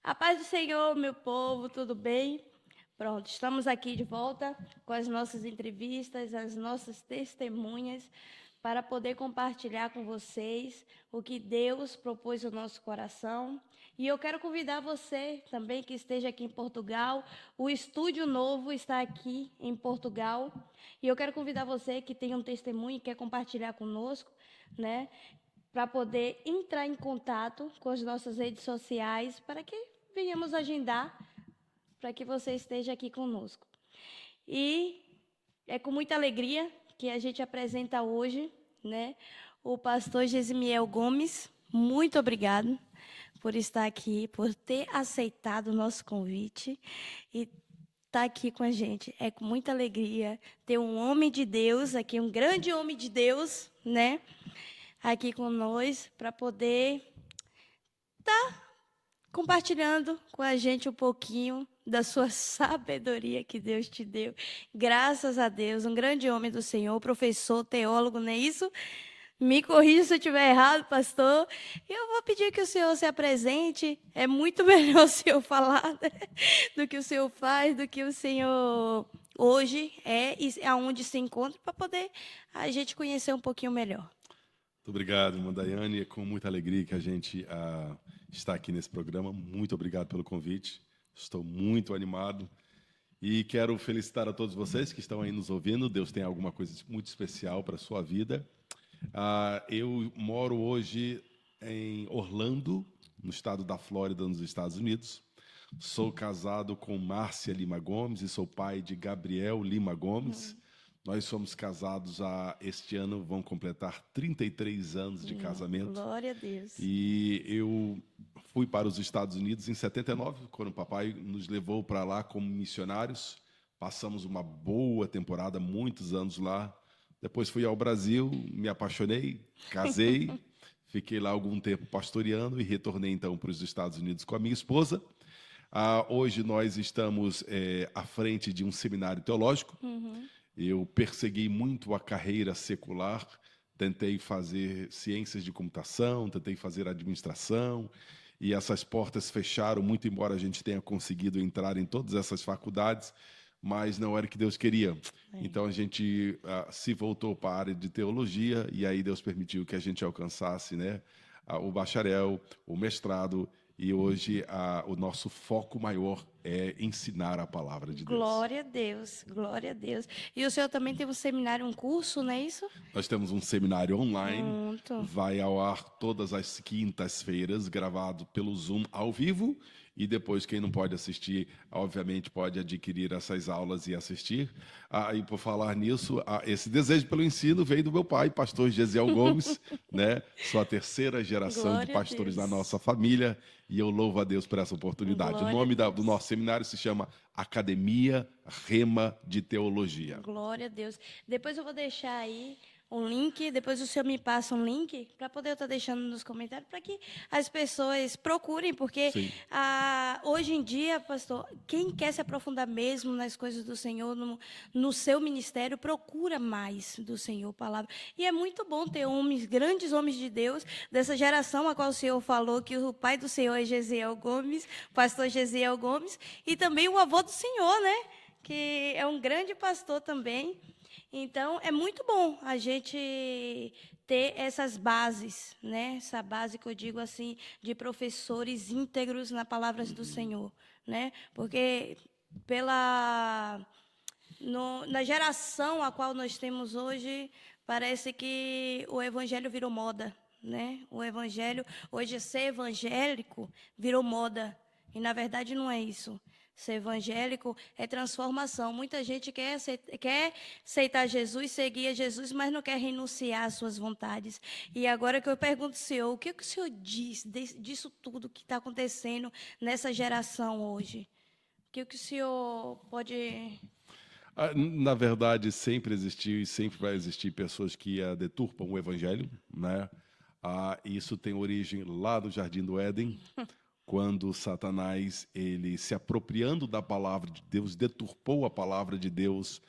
A paz do Senhor, meu povo, tudo bem? Pronto, estamos aqui de volta com as nossas entrevistas, as nossas testemunhas, para poder compartilhar com vocês o que Deus propôs ao nosso coração. E eu quero convidar você também que esteja aqui em Portugal. O Estúdio Novo está aqui em Portugal. E eu quero convidar você que tem um testemunho e quer compartilhar conosco, né? Para poder entrar em contato com as nossas redes sociais, para que venhamos agendar, para que você esteja aqui conosco. E é com muita alegria que a gente apresenta hoje, né, o pastor Gesimiel Gomes. Muito obrigado por estar aqui, por ter aceitado o nosso convite e estar aqui com a gente. É com muita alegria ter um homem de Deus aqui, um grande homem de Deus, né, aqui conosco, para poder compartilhando com a gente um pouquinho da sua sabedoria que Deus te deu. Graças a Deus, um grande homem do Senhor, professor, teólogo, não é isso? Me corrija se eu estiver errado, pastor. Eu vou pedir que o senhor se apresente. É muito melhor o senhor falar, né, do que o senhor faz, do que o senhor hoje é e aonde se encontra, para poder a gente conhecer um pouquinho melhor. Muito obrigado, irmã Daiane. É com muita alegria que a gente está aqui nesse programa. Muito obrigado pelo convite. Estou muito animado. E quero felicitar a todos vocês que estão aí nos ouvindo. Deus tem alguma coisa muito especial para a sua vida. Eu moro hoje em Orlando, no estado da Flórida, nos Estados Unidos. Sou casado com Márcia Lima Gomes e sou pai de Gabriel Lima Gomes. Nós somos casados este ano, vão completar 33 anos de casamento. Glória a Deus. E eu fui para os Estados Unidos em 79, quando o papai nos levou para lá como missionários. Passamos uma boa temporada, muitos anos lá. Depois fui ao Brasil, me apaixonei, casei, fiquei lá algum tempo pastoreando e retornei então para os Estados Unidos com a minha esposa. Hoje nós estamos à frente de um seminário teológico. Eu persegui muito a carreira secular, tentei fazer ciências de computação, tentei fazer administração, e essas portas fecharam, muito embora a gente tenha conseguido entrar em todas essas faculdades, mas não era o que Deus queria. Então a gente se voltou para a área de teologia, e aí Deus permitiu que a gente alcançasse, né, o bacharel, o mestrado, e hoje o nosso foco maior é ensinar a palavra de Deus. Glória a Deus, glória a Deus. E o senhor também tem um seminário, um curso, não é isso? Nós temos um seminário online, Pronto. vai ao ar todas as quintas-feiras, gravado pelo Zoom ao vivo, e depois quem não pode assistir, obviamente pode adquirir essas aulas e assistir. E por falar nisso, esse desejo pelo ensino veio do meu pai, pastor Gesiel Gomes, né? Sou a terceira geração Glória de a pastores Deus. da nossa família, e eu louvo a Deus por essa oportunidade. Glória O nome a Deus. do nosso seminário se chama Academia Rema de Teologia. Glória a Deus. Depois eu vou deixar aí um link, depois o senhor me passa um link para poder eu estar deixando nos comentários para que as pessoas procurem, porque Sim. hoje em dia, pastor, quem quer se aprofundar mesmo nas coisas do Senhor, no seu ministério, procura mais do Senhor, palavra. E é muito bom ter homens, grandes homens de Deus, dessa geração a qual o senhor falou que o pai do Senhor é Gesiel Gomes, pastor Gesiel Gomes, e também o avô do Senhor, né? Que é um grande pastor também. Então, é muito bom a gente ter essas bases, né? Essa base que eu digo assim, de professores íntegros na palavras do Senhor, né? Porque na geração a qual nós temos hoje, parece que o evangelho virou moda, né? O evangelho, hoje ser evangélico virou moda, e na verdade não é isso. Ser evangélico é transformação. Muita gente quer aceitar Jesus, seguir a Jesus, mas não quer renunciar às suas vontades. E agora que eu pergunto ao senhor, o que o senhor diz disso tudo que está acontecendo nessa geração hoje? O que o senhor pode... Na verdade, sempre existiu e sempre vai existir pessoas que deturpam o evangelho, né? Isso tem origem lá no Jardim do Éden, quando Satanás, ele se apropriando da palavra de Deus, deturpou a palavra de Deus,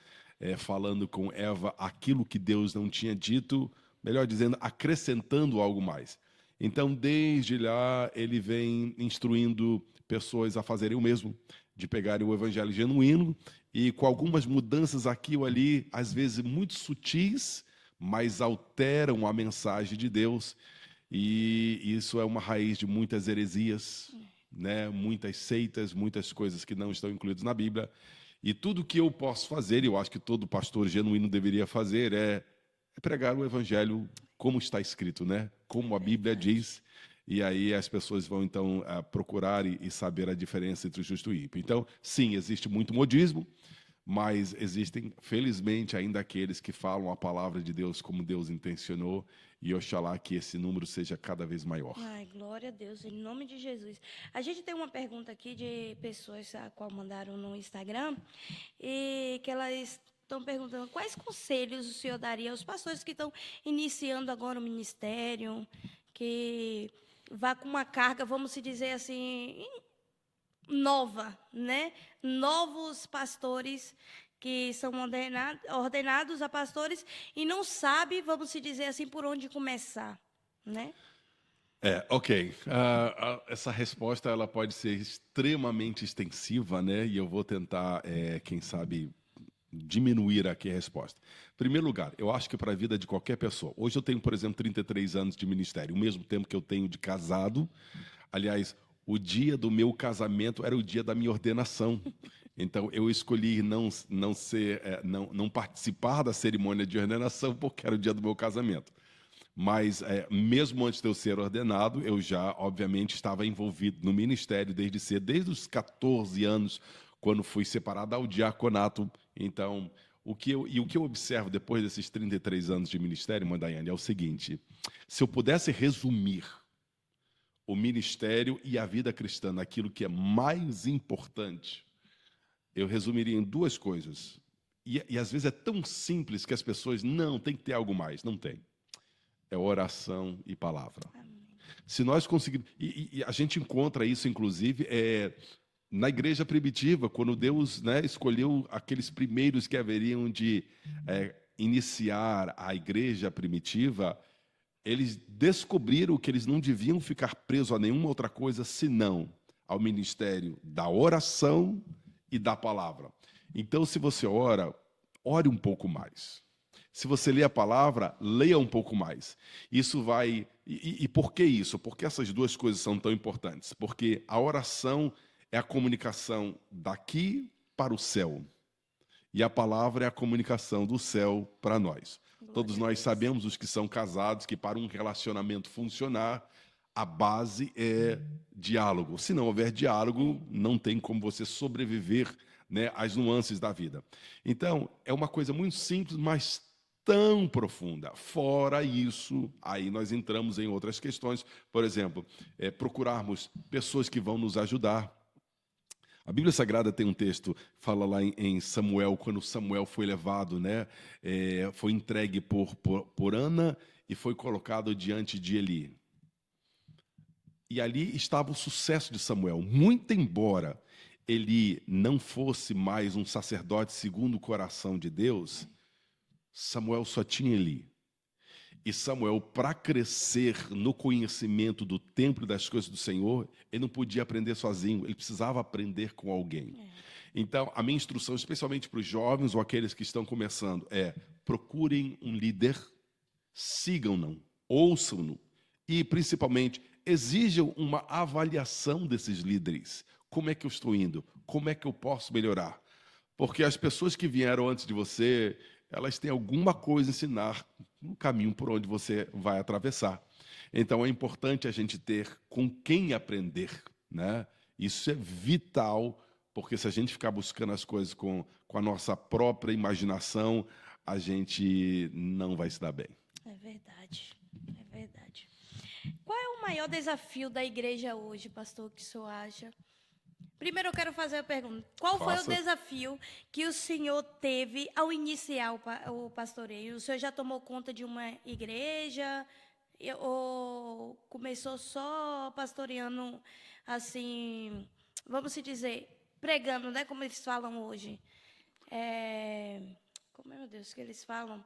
falando com Eva aquilo que Deus não tinha dito, melhor dizendo, acrescentando algo mais. Então, desde lá, ele vem instruindo pessoas a fazerem o mesmo, de pegarem o evangelho genuíno e com algumas mudanças aqui ou ali, às vezes muito sutis, mas alteram a mensagem de Deus. E isso é uma raiz de muitas heresias, né? Muitas seitas, muitas coisas que não estão incluídas na Bíblia. E tudo que eu posso fazer, e eu acho que todo pastor genuíno deveria fazer, é pregar o evangelho como está escrito, né? Como a Bíblia diz. E aí as pessoas vão, então, procurar e saber a diferença entre o justo e o ímpio. Então, sim, existe muito modismo, mas existem, felizmente, ainda aqueles que falam a palavra de Deus como Deus intencionou, e oxalá que esse número seja cada vez maior. Ai, glória a Deus, em nome de Jesus. A gente tem uma pergunta aqui de pessoas a qual mandaram no Instagram, e que elas estão perguntando quais conselhos o senhor daria aos pastores que estão iniciando agora o ministério, que vá com uma carga, vamos se dizer assim, nova, né? Novos pastores que são ordenados a pastores e não sabe, vamos se dizer assim, por onde começar, né? Ok. Essa resposta ela pode ser extremamente extensiva, né? E eu vou tentar, quem sabe, diminuir aqui a resposta. Em primeiro lugar, eu acho que para a vida de qualquer pessoa, hoje eu tenho, por exemplo, 33 anos de ministério, o mesmo tempo que eu tenho de casado. Aliás, o dia do meu casamento era o dia da minha ordenação. Então, eu escolhi não participar da cerimônia de ordenação porque era o dia do meu casamento. Mas, mesmo antes de eu ser ordenado, eu já, obviamente, estava envolvido no ministério desde cedo, desde os 14 anos, quando fui separado ao diaconato. Então, o que eu observo depois desses 33 anos de ministério, Mãe Daiane, é o seguinte: se eu pudesse resumir o ministério e a vida cristã naquilo que é mais importante, eu resumiria em duas coisas. E às vezes é tão simples que as pessoas, não, tem que ter algo mais. Não tem. É oração e palavra. Se nós conseguirmos... E a gente encontra isso, inclusive, na igreja primitiva, quando Deus, né, escolheu aqueles primeiros que haveriam de iniciar a igreja primitiva, eles descobriram que eles não deviam ficar presos a nenhuma outra coisa senão ao ministério da oração e da palavra. Então, se você ora, ore um pouco mais. Se você lê a palavra, leia um pouco mais. Isso vai... E por que isso? Por que essas duas coisas são tão importantes? Porque a oração é a comunicação daqui para o céu. E a palavra é a comunicação do céu para nós. Todos nós sabemos, os que são casados, que para um relacionamento funcionar, a base é diálogo. Se não houver diálogo, não tem como você sobreviver, né, às nuances da vida. Então, é uma coisa muito simples, mas tão profunda. Fora isso, aí nós entramos em outras questões. Por exemplo, procurarmos pessoas que vão nos ajudar. A Bíblia Sagrada tem um texto, fala lá em Samuel, quando Samuel foi levado, né, foi entregue por Ana e foi colocado diante de Eli. E ali estava o sucesso de Samuel. Muito embora Eli não fosse mais um sacerdote segundo o coração de Deus, Samuel só tinha Eli. E Samuel, para crescer no conhecimento do templo e das coisas do Senhor, ele não podia aprender sozinho, ele precisava aprender com alguém. Então, a minha instrução, especialmente para os jovens ou aqueles que estão começando, procurem um líder, sigam-no, ouçam-no e, principalmente, exijam uma avaliação desses líderes. Como é que eu estou indo? Como é que eu posso melhorar? Porque as pessoas que vieram antes de você, elas têm alguma coisa a ensinar no caminho por onde você vai atravessar. Então, é importante a gente ter com quem aprender, né? Isso é vital, porque se a gente ficar buscando as coisas com a nossa própria imaginação, a gente não vai se dar bem. É verdade, é verdade. Qual é o maior desafio da igreja hoje, pastor, que o senhor acha? Primeiro eu quero fazer a pergunta. Qual foi o desafio que o senhor teve ao iniciar o pastoreio? O senhor já tomou conta de uma igreja ou começou só pastoreando, assim, vamos se dizer, pregando, né? Como eles falam hoje. Como é, meu Deus, que eles falam?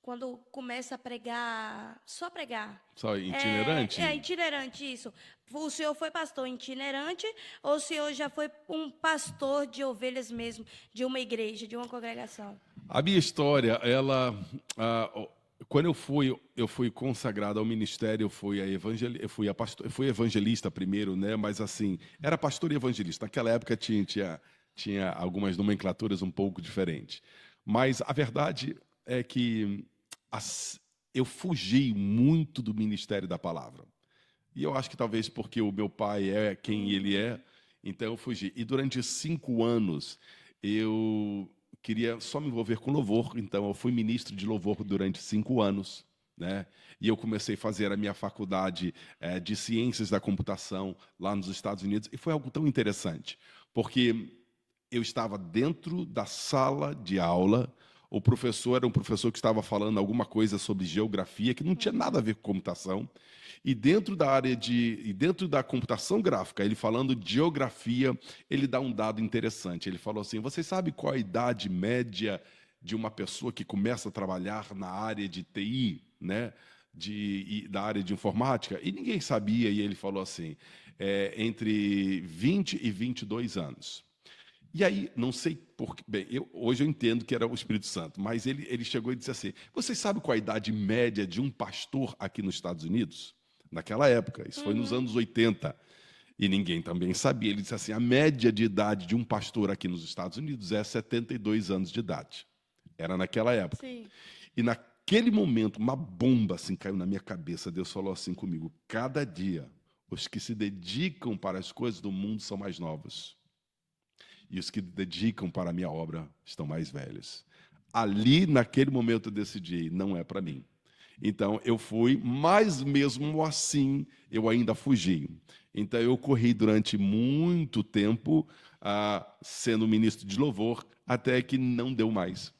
quando começa a pregar, só pregar. Só itinerante? Itinerante, isso. O senhor foi pastor itinerante ou o senhor já foi um pastor de ovelhas mesmo, de uma igreja, de uma congregação? A minha história, quando eu fui consagrado ao ministério, eu fui evangelista primeiro, né? Mas assim, era pastor e evangelista. Naquela época tinha algumas nomenclaturas um pouco diferentes. Mas a verdade é que eu fugi muito do ministério da palavra. E eu acho que talvez porque o meu pai é quem ele é, então eu fugi. E durante 5 anos eu queria só me envolver com louvor, então eu fui ministro de louvor durante 5 anos, né? E eu comecei a fazer a minha faculdade de ciências da computação lá nos Estados Unidos, e foi algo tão interessante, porque eu estava dentro da sala de aula, o professor era um professor que estava falando alguma coisa sobre geografia, que não tinha nada a ver com computação, e dentro da computação gráfica, ele falando de geografia, ele dá um dado interessante. Ele falou assim: você sabe qual a idade média de uma pessoa que começa a trabalhar na área de TI, né? Da área de informática? E ninguém sabia, e ele falou assim, entre 20 e 22 anos. E aí, não sei porquê, bem, hoje eu entendo que era o Espírito Santo, mas ele chegou e disse assim: você sabe qual a idade média de um pastor aqui nos Estados Unidos? Naquela época, isso foi nos anos 80, e ninguém também sabia. Ele disse assim: a média de idade de um pastor aqui nos Estados Unidos é 72 anos de idade. Era naquela época. Sim. E naquele momento, uma bomba assim caiu na minha cabeça. Deus falou assim comigo: cada dia, os que se dedicam para as coisas do mundo são mais novos. E os que dedicam para a minha obra estão mais velhos. Ali, naquele momento, eu decidi: não é para mim. Então, eu fui, mas mesmo assim, eu ainda fugi. Então, eu corri durante muito tempo sendo ministro de louvor, até que não deu mais.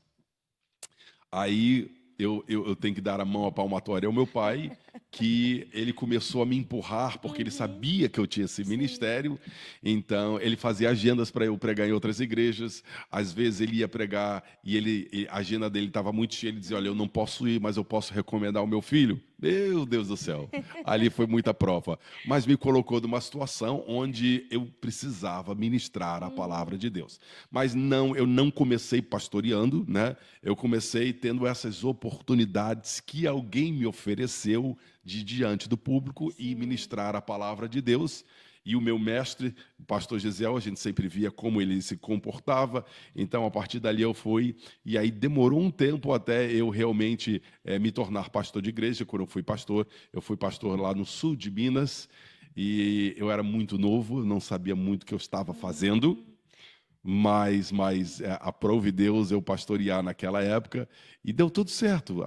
Aí, eu tenho que dar a mão à palmatória ao meu pai, que ele começou a me empurrar, porque ele sabia que eu tinha esse ministério. Então, ele fazia agendas para eu pregar em outras igrejas. Às vezes, ele ia pregar e a agenda dele estava muito cheia. Ele dizia: olha, eu não posso ir, mas eu posso recomendar o meu filho. Meu Deus do céu, ali foi muita prova. Mas me colocou numa situação onde eu precisava ministrar a palavra de Deus. Mas não, eu não comecei pastoreando, né? Eu comecei tendo essas oportunidades que alguém me ofereceu diante do público e ministrar a palavra de Deus. E o meu mestre, o pastor Gesiel, a gente sempre via como ele se comportava. Então, a partir dali eu fui. E aí demorou um tempo até eu realmente me tornar pastor de igreja. Quando eu fui pastor lá no sul de Minas. E eu era muito novo, não sabia muito o que eu estava fazendo. Mas aprove Deus eu pastorear naquela época e deu tudo certo.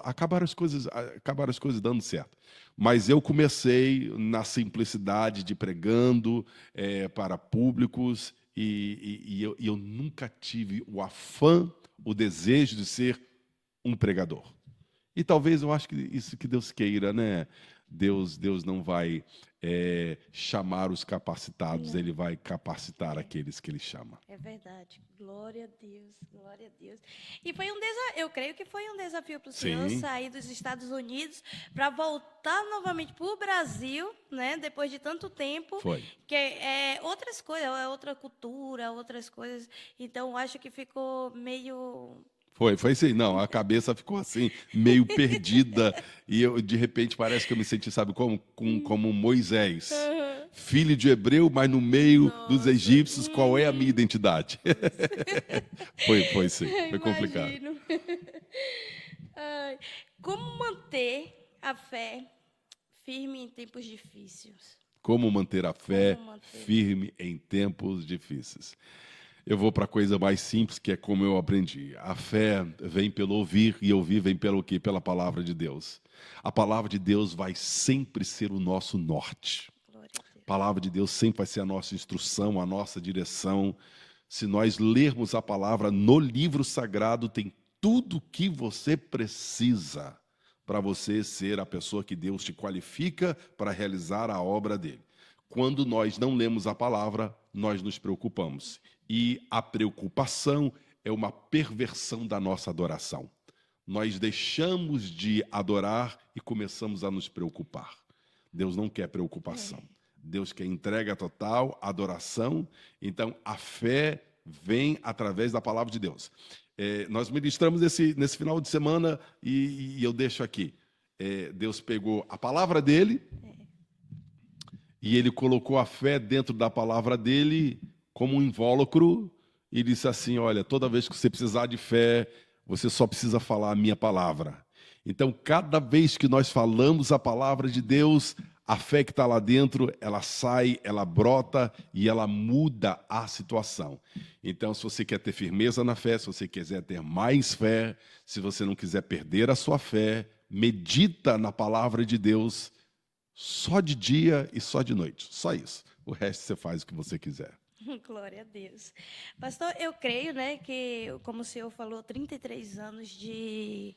Acabaram as coisas dando certo. Mas eu comecei na simplicidade de pregando para públicos e eu nunca tive o afã, o desejo de ser um pregador. E talvez eu acho que isso que Deus queira, né? Deus não vai chamar os capacitados, Ele vai capacitar aqueles que Ele chama. É verdade. Glória a Deus, glória a Deus. E foi eu creio que foi um desafio para o senhor sair dos Estados Unidos para voltar novamente para o Brasil, né? Depois de tanto tempo. Foi. Que é outras coisas, é outra cultura, outras coisas. Então, eu acho que ficou meio... Foi sim. Não, a cabeça ficou assim, meio perdida. E eu, de repente, parece que eu me senti, sabe, como Moisés. Filho de hebreu, mas no meio dos egípcios, qual é a minha identidade? Foi sim, foi complicado. Imagino. Ai, como manter a fé firme em tempos difíceis? Como manter a fé firme em tempos difíceis? Eu vou para a coisa mais simples, que é como eu aprendi. A fé vem pelo ouvir, e ouvir vem pelo quê? Pela palavra de Deus. A palavra de Deus vai sempre ser o nosso norte. A palavra de Deus sempre vai ser a nossa instrução, a nossa direção. Se nós lermos a palavra no livro sagrado, tem tudo o que você precisa para você ser a pessoa que Deus te qualifica para realizar a obra dele. Quando nós não lemos a palavra, nós nos preocupamos. E a preocupação é uma perversão da nossa adoração. nós deixamos de adorar e começamos a nos preocupar. Deus não quer preocupação. Deus quer entrega total, adoração. Então, a fé vem através da palavra de Deus. Nós ministramos nesse final de semana e eu deixo aqui. Deus pegou a palavra dele e ele colocou a fé dentro da palavra dele como um invólucro e disse assim, olha, toda vez que você precisar de fé, você só precisa falar a minha palavra. Então, cada vez que nós falamos a palavra de Deus, a fé que está lá dentro, ela sai, ela brota e ela muda a situação. Então, se você quer ter firmeza na fé, se você quiser ter mais fé, se você não quiser perder a sua fé, medita na palavra de Deus só de dia e só de noite. Só isso. O resto você faz o que você quiser. Glória a Deus. Pastor, eu creio, né, que, como o senhor falou, 33 anos de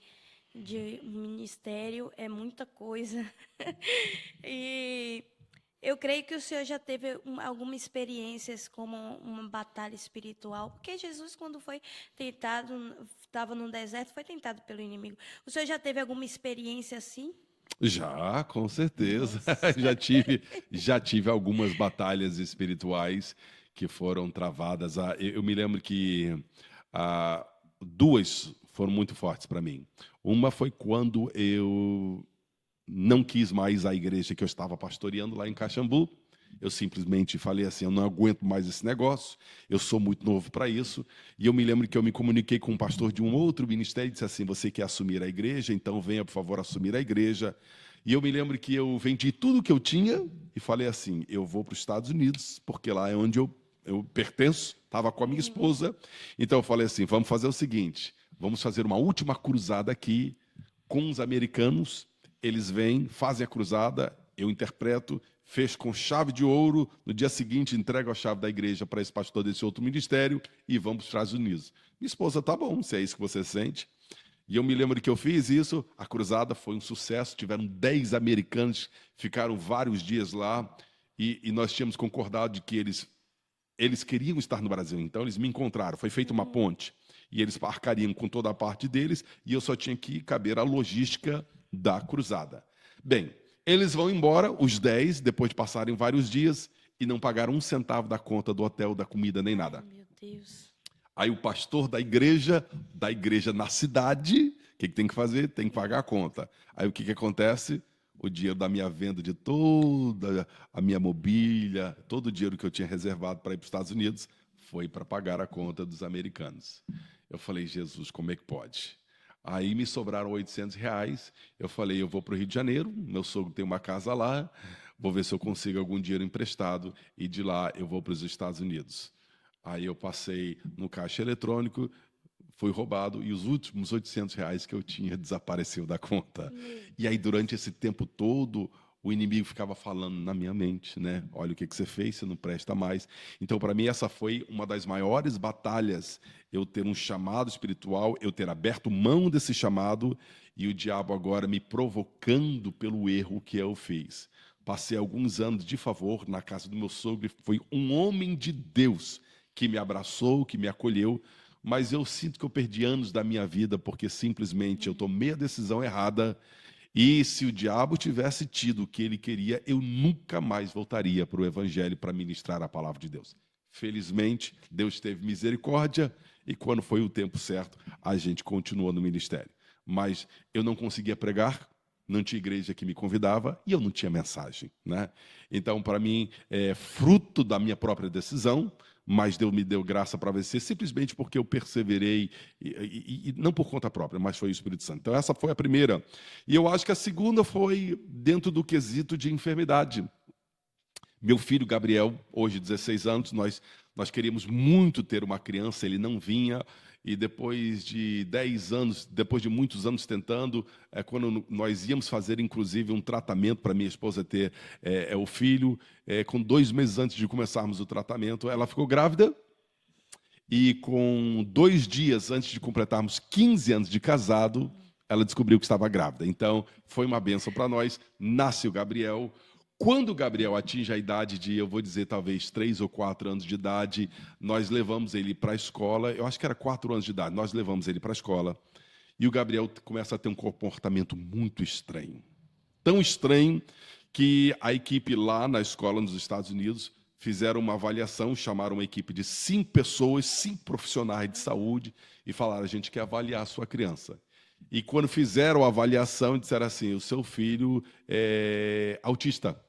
ministério é muita coisa. E eu creio que o senhor já teve algumas experiências como uma batalha espiritual, porque Jesus, quando foi tentado, estava no deserto, foi tentado pelo inimigo. O senhor já teve alguma experiência assim? Já, com certeza. Já tive algumas batalhas espirituais que foram travadas. Eu me lembro que duas foram muito fortes para mim. Uma foi quando eu não quis mais a igreja que eu estava pastoreando lá em Caxambu. Eu simplesmente falei assim, eu não aguento mais esse negócio, eu sou muito novo para isso. E eu me lembro que eu me comuniquei com um pastor de um outro ministério e disse assim, você quer assumir a igreja? Então venha, por favor, assumir a igreja. E eu me lembro que eu vendi tudo que eu tinha e falei assim, eu vou para os Estados Unidos, porque lá é onde eu pertenço, estava com a minha esposa. Então eu falei assim, vamos fazer o seguinte, vamos fazer uma última cruzada aqui com os americanos. Eles vêm, fazem a cruzada, eu interpreto, fecho com chave de ouro, no dia seguinte entrego a chave da igreja para esse pastor desse outro ministério e vamos para os Estados Unidos. Minha esposa, tá bom, se é isso que você sente. E eu me lembro que eu fiz isso, a cruzada foi um sucesso, tiveram 10 americanos, ficaram vários dias lá e nós tínhamos concordado de que eles queriam estar no Brasil, então eles me encontraram, foi feita uma ponte e eles arcariam com toda a parte deles e eu só tinha que caber a logística da cruzada. Bem, eles vão embora, os 10, depois de passarem vários dias, e não pagaram um centavo da conta do hotel, da comida, nem nada. Ai, meu Deus. Aí o pastor da igreja na cidade, o que tem que fazer? Tem que pagar a conta. Aí o que acontece? O dinheiro da minha venda de toda a minha mobília, todo o dinheiro que eu tinha reservado para ir para os Estados Unidos, foi para pagar a conta dos americanos. Eu falei, Jesus, como é que pode? Aí me sobraram R$800. Eu falei, eu vou para o Rio de Janeiro, meu sogro tem uma casa lá, vou ver se eu consigo algum dinheiro emprestado e de lá eu vou para os Estados Unidos. Aí eu passei no caixa eletrônico, fui roubado e os últimos R$800 que eu tinha desapareceu da conta. E aí durante esse tempo todo o inimigo ficava falando na minha mente, né? Olha o que você fez, você não presta mais. Então, para mim, essa foi uma das maiores batalhas, eu ter um chamado espiritual, eu ter aberto mão desse chamado e o diabo agora me provocando pelo erro que eu fiz. Passei alguns anos de favor na casa do meu sogro, foi um homem de Deus que me abraçou, que me acolheu, mas eu sinto que eu perdi anos da minha vida porque simplesmente eu tomei a decisão errada. E se o diabo tivesse tido o que ele queria, eu nunca mais voltaria para o evangelho para ministrar a palavra de Deus. Felizmente, Deus teve misericórdia e quando foi o tempo certo, a gente continuou no ministério. Mas eu não conseguia pregar, não tinha igreja que me convidava e eu não tinha mensagem, né? Então, para mim, é fruto da minha própria decisão, mas Deus me deu graça para vencer simplesmente porque eu perseverei, e não por conta própria, mas foi o Espírito Santo. Então, essa foi a primeira. E eu acho que a segunda foi dentro do quesito de enfermidade. Meu filho Gabriel, hoje 16 anos, nós queríamos muito ter uma criança, ele não vinha. E depois de 10 anos, depois de muitos anos tentando, quando nós íamos fazer, inclusive, um tratamento para minha esposa ter o filho, com 2 meses antes de começarmos o tratamento, ela ficou grávida. E com 2 dias antes de completarmos 15 anos de casado, ela descobriu que estava grávida. Então, foi uma bênção para nós. Nasce o Gabriel. Quando o Gabriel atinge a idade de, eu vou dizer, talvez 3 ou 4 anos de idade, nós levamos ele para a escola. Eu acho que era 4 anos de idade. Nós levamos ele para a escola. E o Gabriel começa a ter um comportamento muito estranho. Tão estranho que a equipe lá na escola nos Estados Unidos fizeram uma avaliação, chamaram uma equipe de 5 pessoas, 5 profissionais de saúde, e falaram: a gente quer avaliar a sua criança. E quando fizeram a avaliação, disseram assim: o seu filho é autista.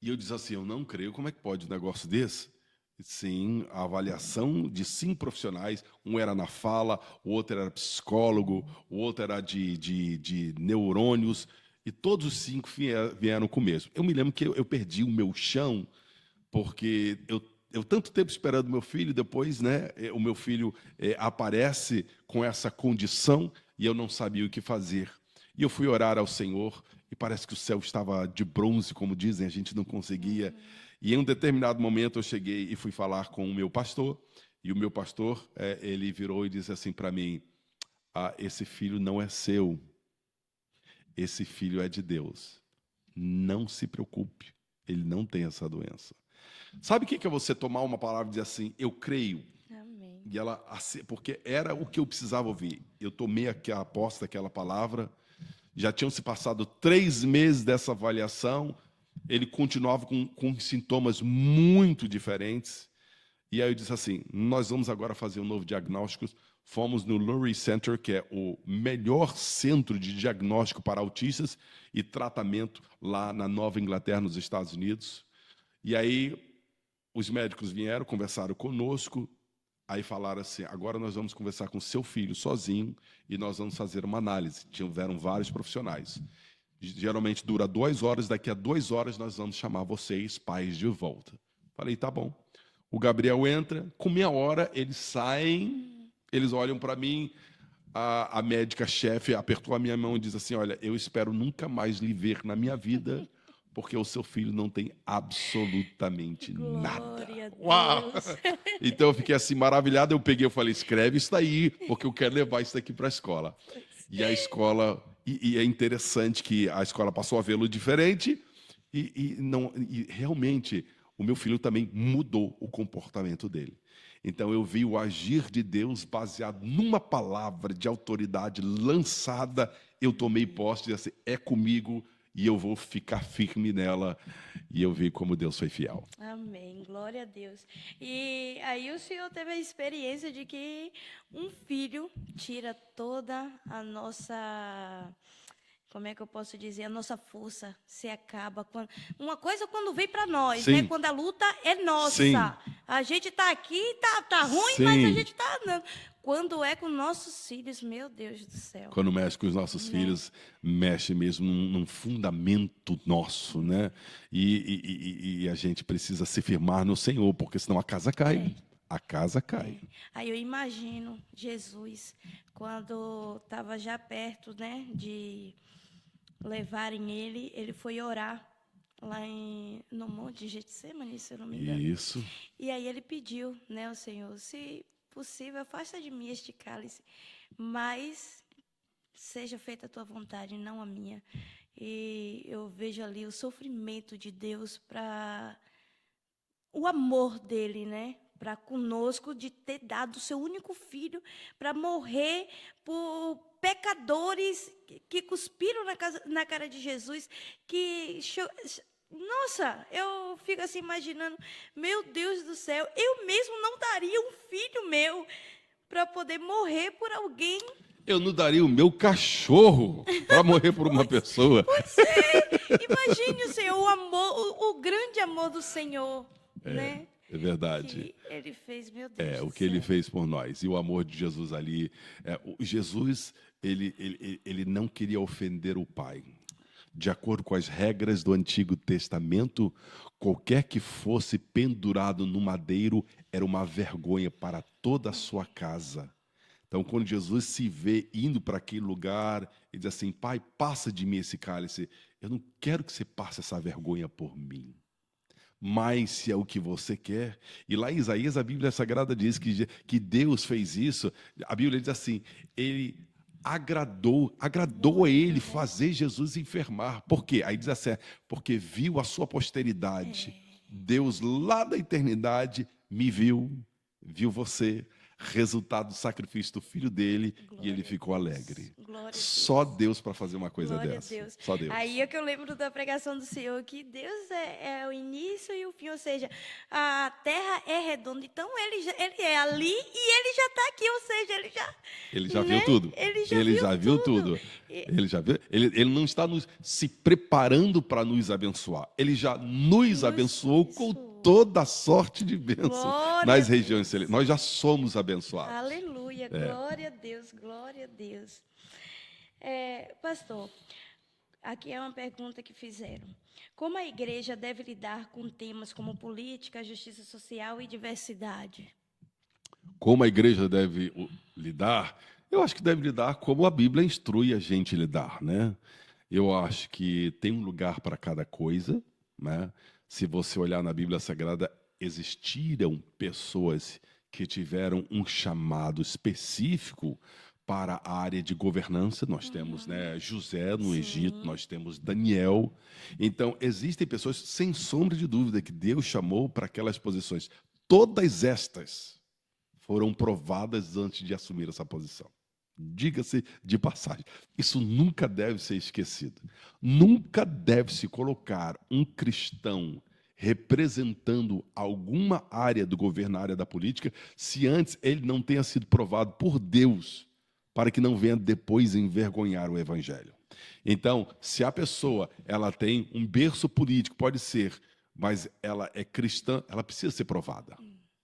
E eu disse assim: eu não creio, como é que pode um negócio desse? Sim, a avaliação de 5 profissionais, um era na fala, o outro era psicólogo, o outro era de neurônios, e todos os 5 vieram com o mesmo. Eu me lembro que eu perdi o meu chão, porque eu tanto tempo esperando meu filho, depois, né, o meu filho aparece com essa condição e eu não sabia o que fazer. E eu fui orar ao Senhor e parece que o céu estava de bronze, como dizem, a gente não conseguia. E em um determinado momento eu cheguei e fui falar com o meu pastor, e o meu pastor, ele virou e disse assim para mim: esse filho não é seu, esse filho é de Deus. Não se preocupe, ele não tem essa doença. Sabe o que é você tomar uma palavra e dizer assim: eu creio? Amém. E ela, porque era o que eu precisava ouvir. Eu tomei a posse daquela palavra. Já tinham se passado 3 meses dessa avaliação. Ele continuava com sintomas muito diferentes. E aí eu disse assim: nós vamos agora fazer um novo diagnóstico. Fomos no Lurie Center, que é o melhor centro de diagnóstico para autistas e tratamento lá na Nova Inglaterra, nos Estados Unidos. E aí os médicos vieram, conversaram conosco, aí falaram assim: agora nós vamos conversar com seu filho sozinho e nós vamos fazer uma análise. Tiveram vários profissionais. Geralmente dura 2 horas, daqui a 2 horas nós vamos chamar vocês, pais, de volta. Falei: tá bom. O Gabriel entra, com meia hora eles saem, eles olham para mim, a médica-chefe apertou a minha mão e diz assim: olha, eu espero nunca mais lhe ver na minha vida, porque o seu filho não tem absolutamente nada. Glória a Deus. Uau! Então eu fiquei assim maravilhado, eu peguei e falei: escreve isso daí, porque eu quero levar isso daqui para a escola. E a escola, e é interessante que a escola passou a vê-lo diferente, e realmente o meu filho também mudou o comportamento dele. Então eu vi o agir de Deus baseado numa palavra de autoridade lançada. Eu tomei posse e disse assim: é comigo, e eu vou ficar firme nela. E eu vi como Deus foi fiel. Amém, glória a Deus. E aí o Senhor teve a experiência de que um filho tira toda a nossa, como é que eu posso dizer, a nossa força se acaba. Uma coisa quando vem para nós, Sim. né? Quando a luta é nossa. Sim. A gente tá aqui, tá ruim, Sim. mas a gente tá andando. Quando é com nossos filhos, meu Deus do céu. Quando mexe com os nossos filhos, mexe mesmo num fundamento nosso, né? E a gente precisa se firmar no Senhor, porque senão a casa cai. A casa cai. Aí eu imagino Jesus, quando estava já perto, né, de levarem ele, ele foi orar lá no Monte de Getsemane, se eu não me engano. Isso. E aí ele pediu, né, ao Senhor: se possível, afasta de mim este cálice, mas seja feita a tua vontade, não a minha. E eu vejo ali o sofrimento de Deus, para o amor dele, né, para conosco, de ter dado o seu único filho para morrer por pecadores que cuspiram na cara de Jesus, nossa, eu fico assim imaginando: meu Deus do céu, eu mesmo não daria um filho meu para poder morrer por alguém. Eu não daria o meu cachorro para morrer por uma pessoa. Pois é, imagine o Senhor, o amor, o grande amor do Senhor, né? É verdade. Que ele fez, meu Deus. O que ele fez por nós. E o amor de Jesus ali. Jesus, ele não queria ofender o Pai. De acordo com as regras do Antigo Testamento, qualquer que fosse pendurado no madeiro era uma vergonha para toda a sua casa. Então, quando Jesus se vê indo para aquele lugar, ele diz assim: Pai, passa de mim esse cálice. Eu não quero que você passe essa vergonha por mim. Mas se é o que você quer. E lá em Isaías, a Bíblia Sagrada diz que Deus fez isso. A Bíblia diz assim: ele agradou a ele fazer Jesus enfermar. Por quê? Aí diz assim: porque viu a sua posteridade. Deus lá da eternidade me viu você. resultado do sacrifício do filho dele, Glória e ele a ficou Deus. alegre. Glória a Só Deus. Deus para fazer uma coisa Glória a dessa. Deus. Só Deus. Aí é que eu lembro da pregação do Senhor, que Deus é o início e o fim, ou seja, a terra é redonda, então ele é ali e ele já está aqui, ou seja, ele já, Ele já viu né? tudo. Ele já Ele viu já viu tudo. tudo. Ele já viu. Ele não está se preparando para nos abençoar. Ele já nos abençoou com toda a sorte de bênção Glória nas a regiões Deus. celestiais. Nós já somos abençoados. Aleluia, glória a Deus, glória a Deus. Pastor, aqui é uma pergunta que fizeram. Como a igreja deve lidar com temas como política, justiça social e diversidade? Como a igreja deve lidar? Eu acho que deve lidar como a Bíblia instrui a gente a lidar, né? Eu acho que tem um lugar para cada coisa, né? Se você olhar na Bíblia Sagrada, existiram pessoas que tiveram um chamado específico para a área de governança. Nós temos, né, José no Egito, nós temos Daniel. Então, existem pessoas, sem sombra de dúvida, que Deus chamou para aquelas posições. Todas estas foram provadas antes de assumir essa posição. Diga-se de passagem, isso nunca deve ser esquecido. Nunca deve se colocar um cristão representando alguma área do governo, área da política, se antes ele não tenha sido provado por Deus, para que não venha depois envergonhar o evangelho. Então, se a pessoa ela tem um berço político, pode ser, mas ela é cristã, ela precisa ser provada.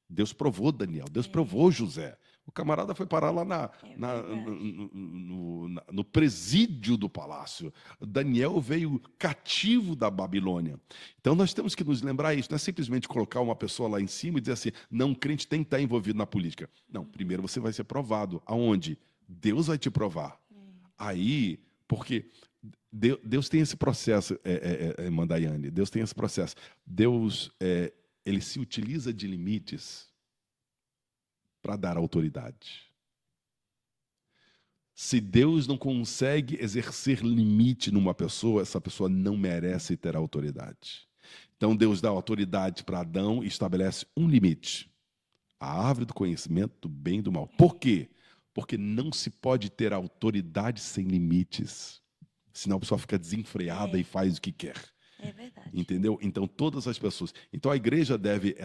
Deus provou Daniel, Deus provou José. O camarada foi parar lá no presídio do palácio. Daniel veio cativo da Babilônia. Então nós temos que nos lembrar isso. Não é simplesmente colocar uma pessoa lá em cima e dizer assim, não, o crente tem que estar envolvido na política. Não, primeiro você vai ser provado. Aonde? Deus vai te provar. Aí, porque Deus tem esse processo, Mandaiane, Deus tem esse processo. Deus, ele se utiliza de limites para dar autoridade. Se Deus não consegue exercer limite numa pessoa, essa pessoa não merece ter autoridade. Então Deus dá autoridade para Adão e estabelece um limite. A árvore do conhecimento do bem e do mal. Por quê? Porque não se pode ter autoridade sem limites. Senão a pessoa fica desenfreada e faz o que quer. É verdade. Entendeu? Então todas as pessoas. Então a igreja deve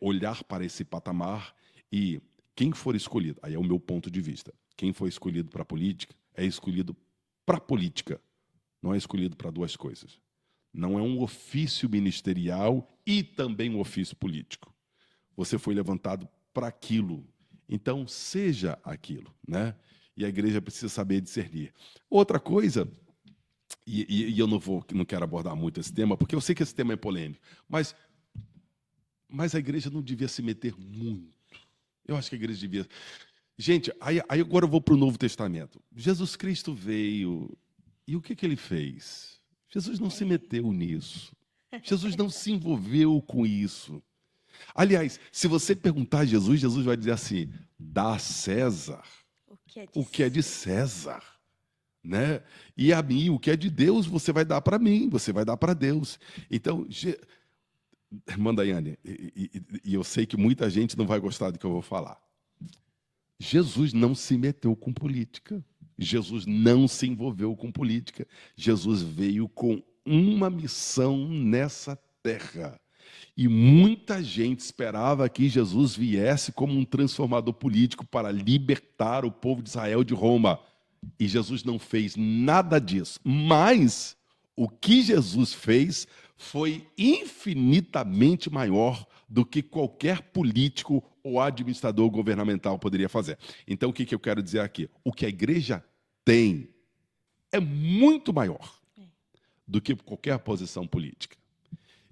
olhar para esse patamar e quem for escolhido, aí é o meu ponto de vista, quem for escolhido para a política, é escolhido para a política, não é escolhido para duas coisas. Não é um ofício ministerial e também um ofício político. Você foi levantado para aquilo, então seja aquilo, né? E a igreja precisa saber discernir. Outra coisa, e eu não quero abordar muito esse tema, porque eu sei que esse tema é polêmico, mas a igreja não devia se meter muito. Eu acho que a igreja devia... Gente, aí agora eu vou para o Novo Testamento. Jesus Cristo veio, e o que ele fez? Jesus não se meteu nisso. Jesus não se envolveu com isso. Aliás, se você perguntar a Jesus, Jesus vai dizer assim, dá a César o que é de César. Né? E a mim, o que é de Deus, você vai dar para mim, você vai dar para Deus. Então... Mandaiane, e eu sei que muita gente não vai gostar do que eu vou falar. Jesus não se meteu com política. Jesus não se envolveu com política. Jesus veio com uma missão nessa terra. E muita gente esperava que Jesus viesse como um transformador político para libertar o povo de Israel de Roma. E Jesus não fez nada disso. Mas o que Jesus fez foi infinitamente maior do que qualquer político ou administrador governamental poderia fazer. Então, o que eu quero dizer aqui? O que a igreja tem é muito maior do que qualquer posição política.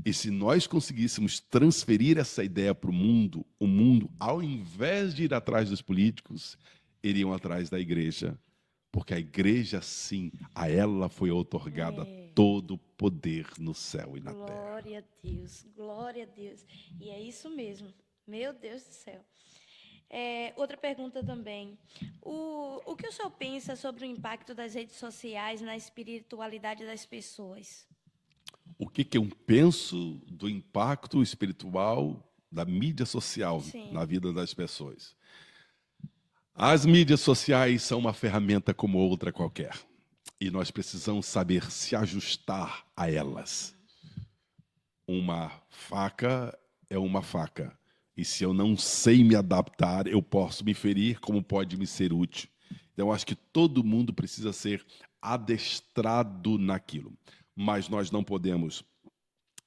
E se nós conseguíssemos transferir essa ideia para o mundo, ao invés de ir atrás dos políticos, iriam atrás da igreja. Porque a igreja, sim, a ela foi outorgada todo o poder no céu e na terra. Glória a Deus, glória a Deus. E é isso mesmo. Meu Deus do céu. Outra pergunta também. O que o senhor pensa sobre o impacto das redes sociais na espiritualidade das pessoas? O que eu penso do impacto espiritual da mídia social Sim. na vida das pessoas. As mídias sociais são uma ferramenta como outra qualquer. E nós precisamos saber se ajustar a elas. Uma faca é uma faca. E se eu não sei me adaptar, eu posso me ferir, como pode me ser útil. Então, eu acho que todo mundo precisa ser adestrado naquilo. Mas nós não podemos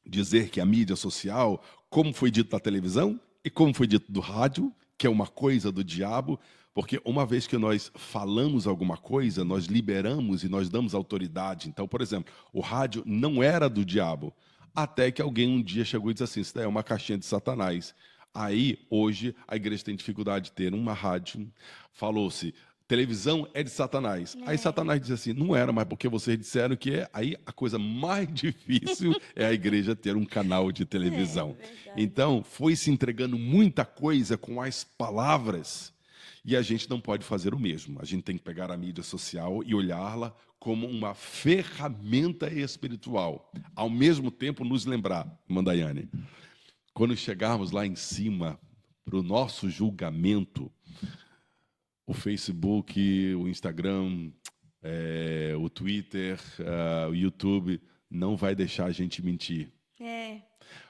dizer que a mídia social, como foi dito na televisão e como foi dito do rádio, que é uma coisa do diabo, porque uma vez que nós falamos alguma coisa, nós liberamos e nós damos autoridade. Então, por exemplo, o rádio não era do diabo, até que alguém um dia chegou e disse assim, isso daí é uma caixinha de Satanás. Aí, hoje, a igreja tem dificuldade de ter uma rádio. Falou-se, televisão é de Satanás. Aí Satanás diz assim, não era, mas porque vocês disseram que é. Aí a coisa mais difícil é a igreja ter um canal de televisão. Então, foi se entregando muita coisa com as palavras. E a gente não pode fazer o mesmo. A gente tem que pegar a mídia social e olhá-la como uma ferramenta espiritual. Ao mesmo tempo, nos lembrar, Mandaiane, quando chegarmos lá em cima para o nosso julgamento, o Facebook, o Instagram, o Twitter, o YouTube, não vai deixar a gente mentir.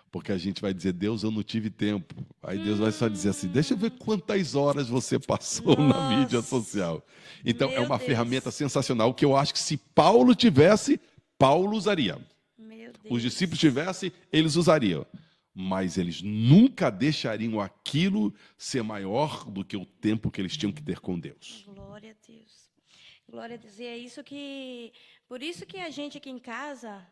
Porque a gente vai dizer, Deus, eu não tive tempo. Aí Deus vai só dizer assim, deixa eu ver quantas horas você passou na mídia social. Então, é uma ferramenta sensacional que eu acho que se Paulo tivesse, Paulo usaria. Os discípulos tivessem, eles usariam. Mas eles nunca deixariam aquilo ser maior do que o tempo que eles tinham que ter com Deus. Glória a Deus. Glória a Deus. E é isso que... Por isso que a gente aqui em casa...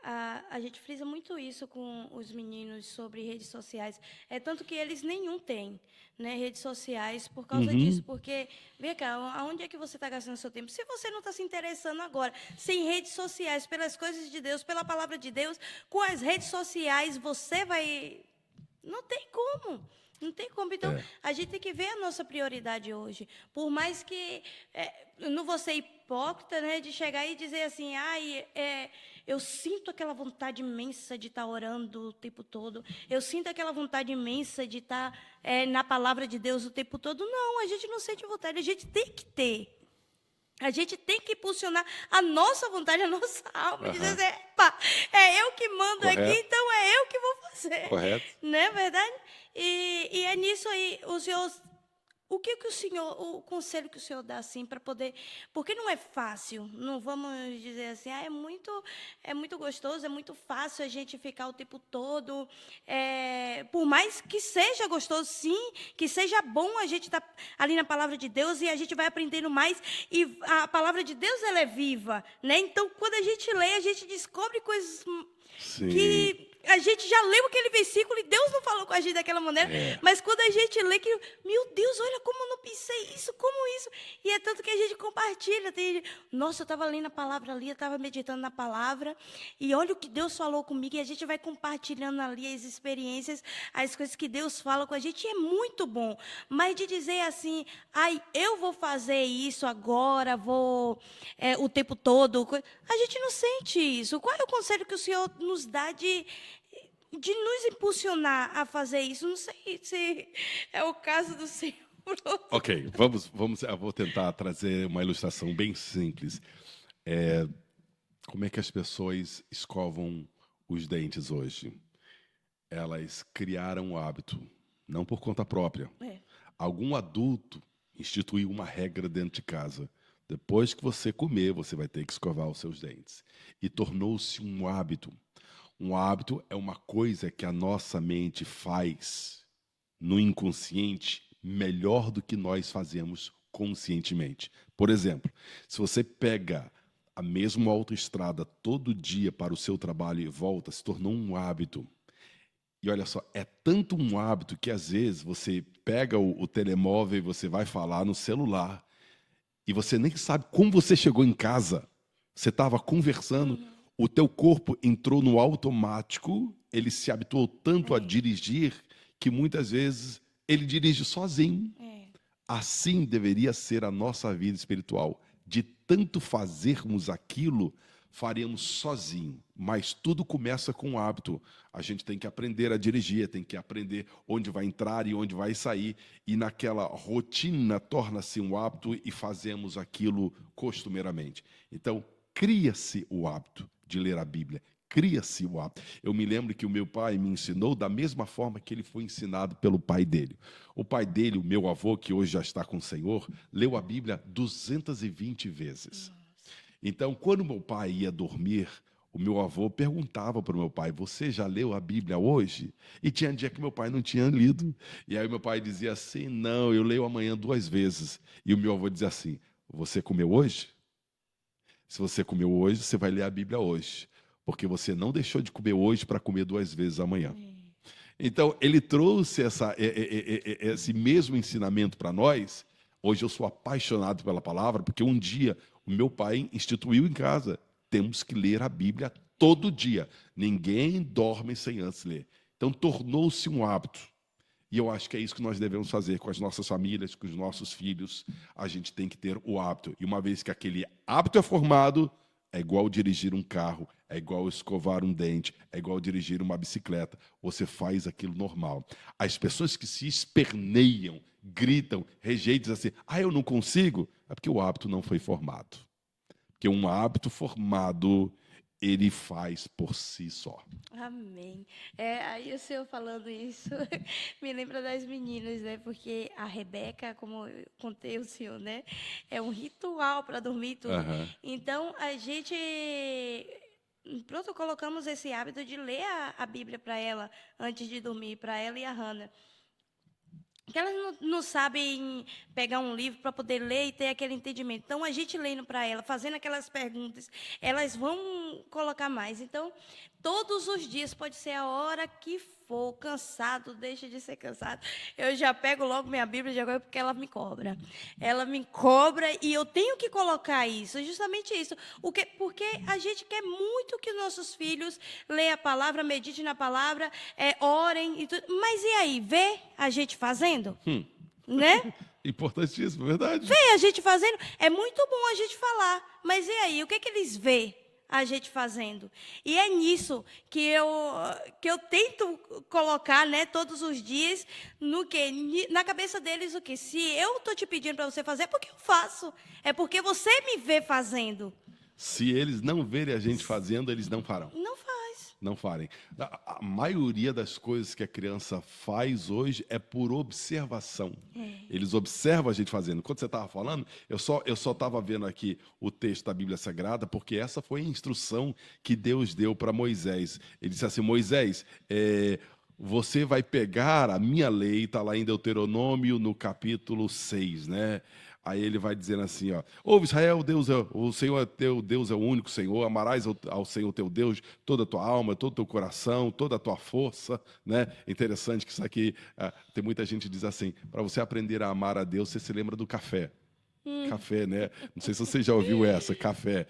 A gente frisa muito isso com os meninos sobre redes sociais. É tanto que eles nenhum têm, né, redes sociais por causa disso. Porque, vem cá, aonde é que você está gastando seu tempo? Se você não está se interessando agora, sem redes sociais, pelas coisas de Deus, pela palavra de Deus, com as redes sociais, você vai... Não tem como. Não tem como. Então, a gente tem que ver a nossa prioridade hoje. Por mais que... não vou ser hipócrita, né, de chegar e dizer assim, eu sinto aquela vontade imensa de estar orando o tempo todo. Eu sinto aquela vontade imensa de estar na palavra de Deus o tempo todo. Não, a gente não sente vontade. A gente tem que ter. A gente tem que impulsionar a nossa vontade, a nossa alma. Dizer assim, epa, é eu que mando aqui, então é eu que vou fazer. Correto. Não é verdade? E é nisso aí, o Senhor... o conselho que o Senhor dá assim para poder, porque não é fácil, não vamos dizer assim, é muito gostoso, é muito fácil a gente ficar o tempo todo, por mais que seja gostoso, sim, que seja bom a gente estar ali na palavra de Deus e a gente vai aprendendo mais e a palavra de Deus ela é viva, né? Então quando a gente lê, a gente descobre coisas que a gente já leu aquele versículo e Deus não falou com a gente daquela maneira, mas quando a gente lê que, meu Deus, olha como eu não pensei isso, como isso, e é tanto que a gente compartilha, nossa, eu estava lendo a palavra ali, eu estava meditando na palavra, e olha o que Deus falou comigo, e a gente vai compartilhando ali as experiências, as coisas que Deus fala com a gente, e é muito bom, mas de dizer assim, eu vou fazer isso agora, o tempo todo, a gente não sente isso. Qual é o conselho que o Senhor nos dá de nos impulsionar a fazer isso? Não sei se é o caso do Senhor. Ok, vamos. Eu vou tentar trazer uma ilustração bem simples. Como é que as pessoas escovam os dentes hoje? Elas criaram o hábito, não por conta própria. Algum adulto instituiu uma regra dentro de casa. Depois que você comer, você vai ter que escovar os seus dentes. E tornou-se um hábito. Um hábito é uma coisa que a nossa mente faz no inconsciente melhor do que nós fazemos conscientemente. Por exemplo, se você pega a mesma autoestrada todo dia para o seu trabalho e volta, se tornou um hábito. E olha só, é tanto um hábito que às vezes você pega o telemóvel e você vai falar no celular e você nem sabe como você chegou em casa. Você estava conversando... O teu corpo entrou no automático, ele se habituou tanto a dirigir, que muitas vezes ele dirige sozinho. Assim deveria ser a nossa vida espiritual. De tanto fazermos aquilo, faríamos sozinho, mas tudo começa com o hábito. A gente tem que aprender a dirigir, tem que aprender onde vai entrar e onde vai sair, e naquela rotina torna-se um hábito e fazemos aquilo costumeiramente. Então, cria-se o hábito de ler a Bíblia, cria-se o hábito. Eu me lembro que o meu pai me ensinou da mesma forma que ele foi ensinado pelo pai dele. O pai dele, o meu avô, que hoje já está com o Senhor, leu a Bíblia 220 vezes. Então, quando meu pai ia dormir, o meu avô perguntava para o meu pai: você já leu a Bíblia hoje? E tinha dia que meu pai não tinha lido. E aí meu pai dizia assim: não, eu leio amanhã 2 vezes. E o meu avô dizia assim: você comeu hoje? Se você comeu hoje, você vai ler a Bíblia hoje. Porque você não deixou de comer hoje para comer 2 vezes amanhã. Então, ele trouxe esse mesmo ensinamento para nós. Hoje eu sou apaixonado pela palavra, porque um dia o meu pai instituiu em casa: temos que ler a Bíblia todo dia. Ninguém dorme sem antes ler. Então, tornou-se um hábito. E eu acho que é isso que nós devemos fazer com as nossas famílias, com os nossos filhos. A gente tem que ter o hábito. E uma vez que aquele hábito é formado, é igual dirigir um carro, é igual escovar um dente, é igual dirigir uma bicicleta. Você faz aquilo normal. As pessoas que se esperneiam, gritam, rejeitam, dizem assim: eu não consigo, é porque o hábito não foi formado. Porque um hábito formado, ele faz por si só. Amém. Aí o senhor falando isso me lembra das meninas, né? Porque a Rebeca, como eu contei ao senhor, né? É um ritual para dormir e tudo. Então, a gente... Pronto, colocamos esse hábito de ler a Bíblia para ela antes de dormir, para ela e a Hannah. Que elas não sabem pegar um livro para poder ler e ter aquele entendimento. Então, a gente lendo para ela, fazendo aquelas perguntas, elas vão colocar mais. Então, todos os dias, pode ser a hora que for, cansado, deixa de ser cansado, eu já pego logo minha Bíblia de agora, porque ela me cobra. Ela me cobra e eu tenho que colocar isso, justamente isso. Porque a gente quer muito que nossos filhos leiam a palavra, meditem na palavra, orem e tudo. Mas e aí, vê a gente fazendo? Né? Importantíssimo, verdade. Vê a gente fazendo. É muito bom a gente falar, mas e aí, o que que eles vê a gente fazendo? E é nisso que eu tento colocar, né, todos os dias, no que na cabeça deles, o que se eu estou te pedindo para você fazer, é porque eu faço. É porque você me vê fazendo. Se eles não verem a gente fazendo, eles não farão. Não faz. Não farem. A maioria das coisas que a criança faz hoje é por observação. Eles observam a gente fazendo. Quando você estava falando, eu só estava vendo aqui o texto da Bíblia Sagrada, porque essa foi a instrução que Deus deu para Moisés. Ele disse assim: Moisés, você vai pegar a minha lei, está lá em Deuteronômio, no capítulo 6, né? Aí ele vai dizendo assim, ó: ouve Israel, o Senhor teu Deus é o único Senhor, amarás ao Senhor teu Deus toda a tua alma, todo o teu coração, toda a tua força, né? Interessante que isso aqui, tem muita gente que diz assim: para você aprender a amar a Deus, você se lembra do café. Café, né? Não sei se você já ouviu essa. Café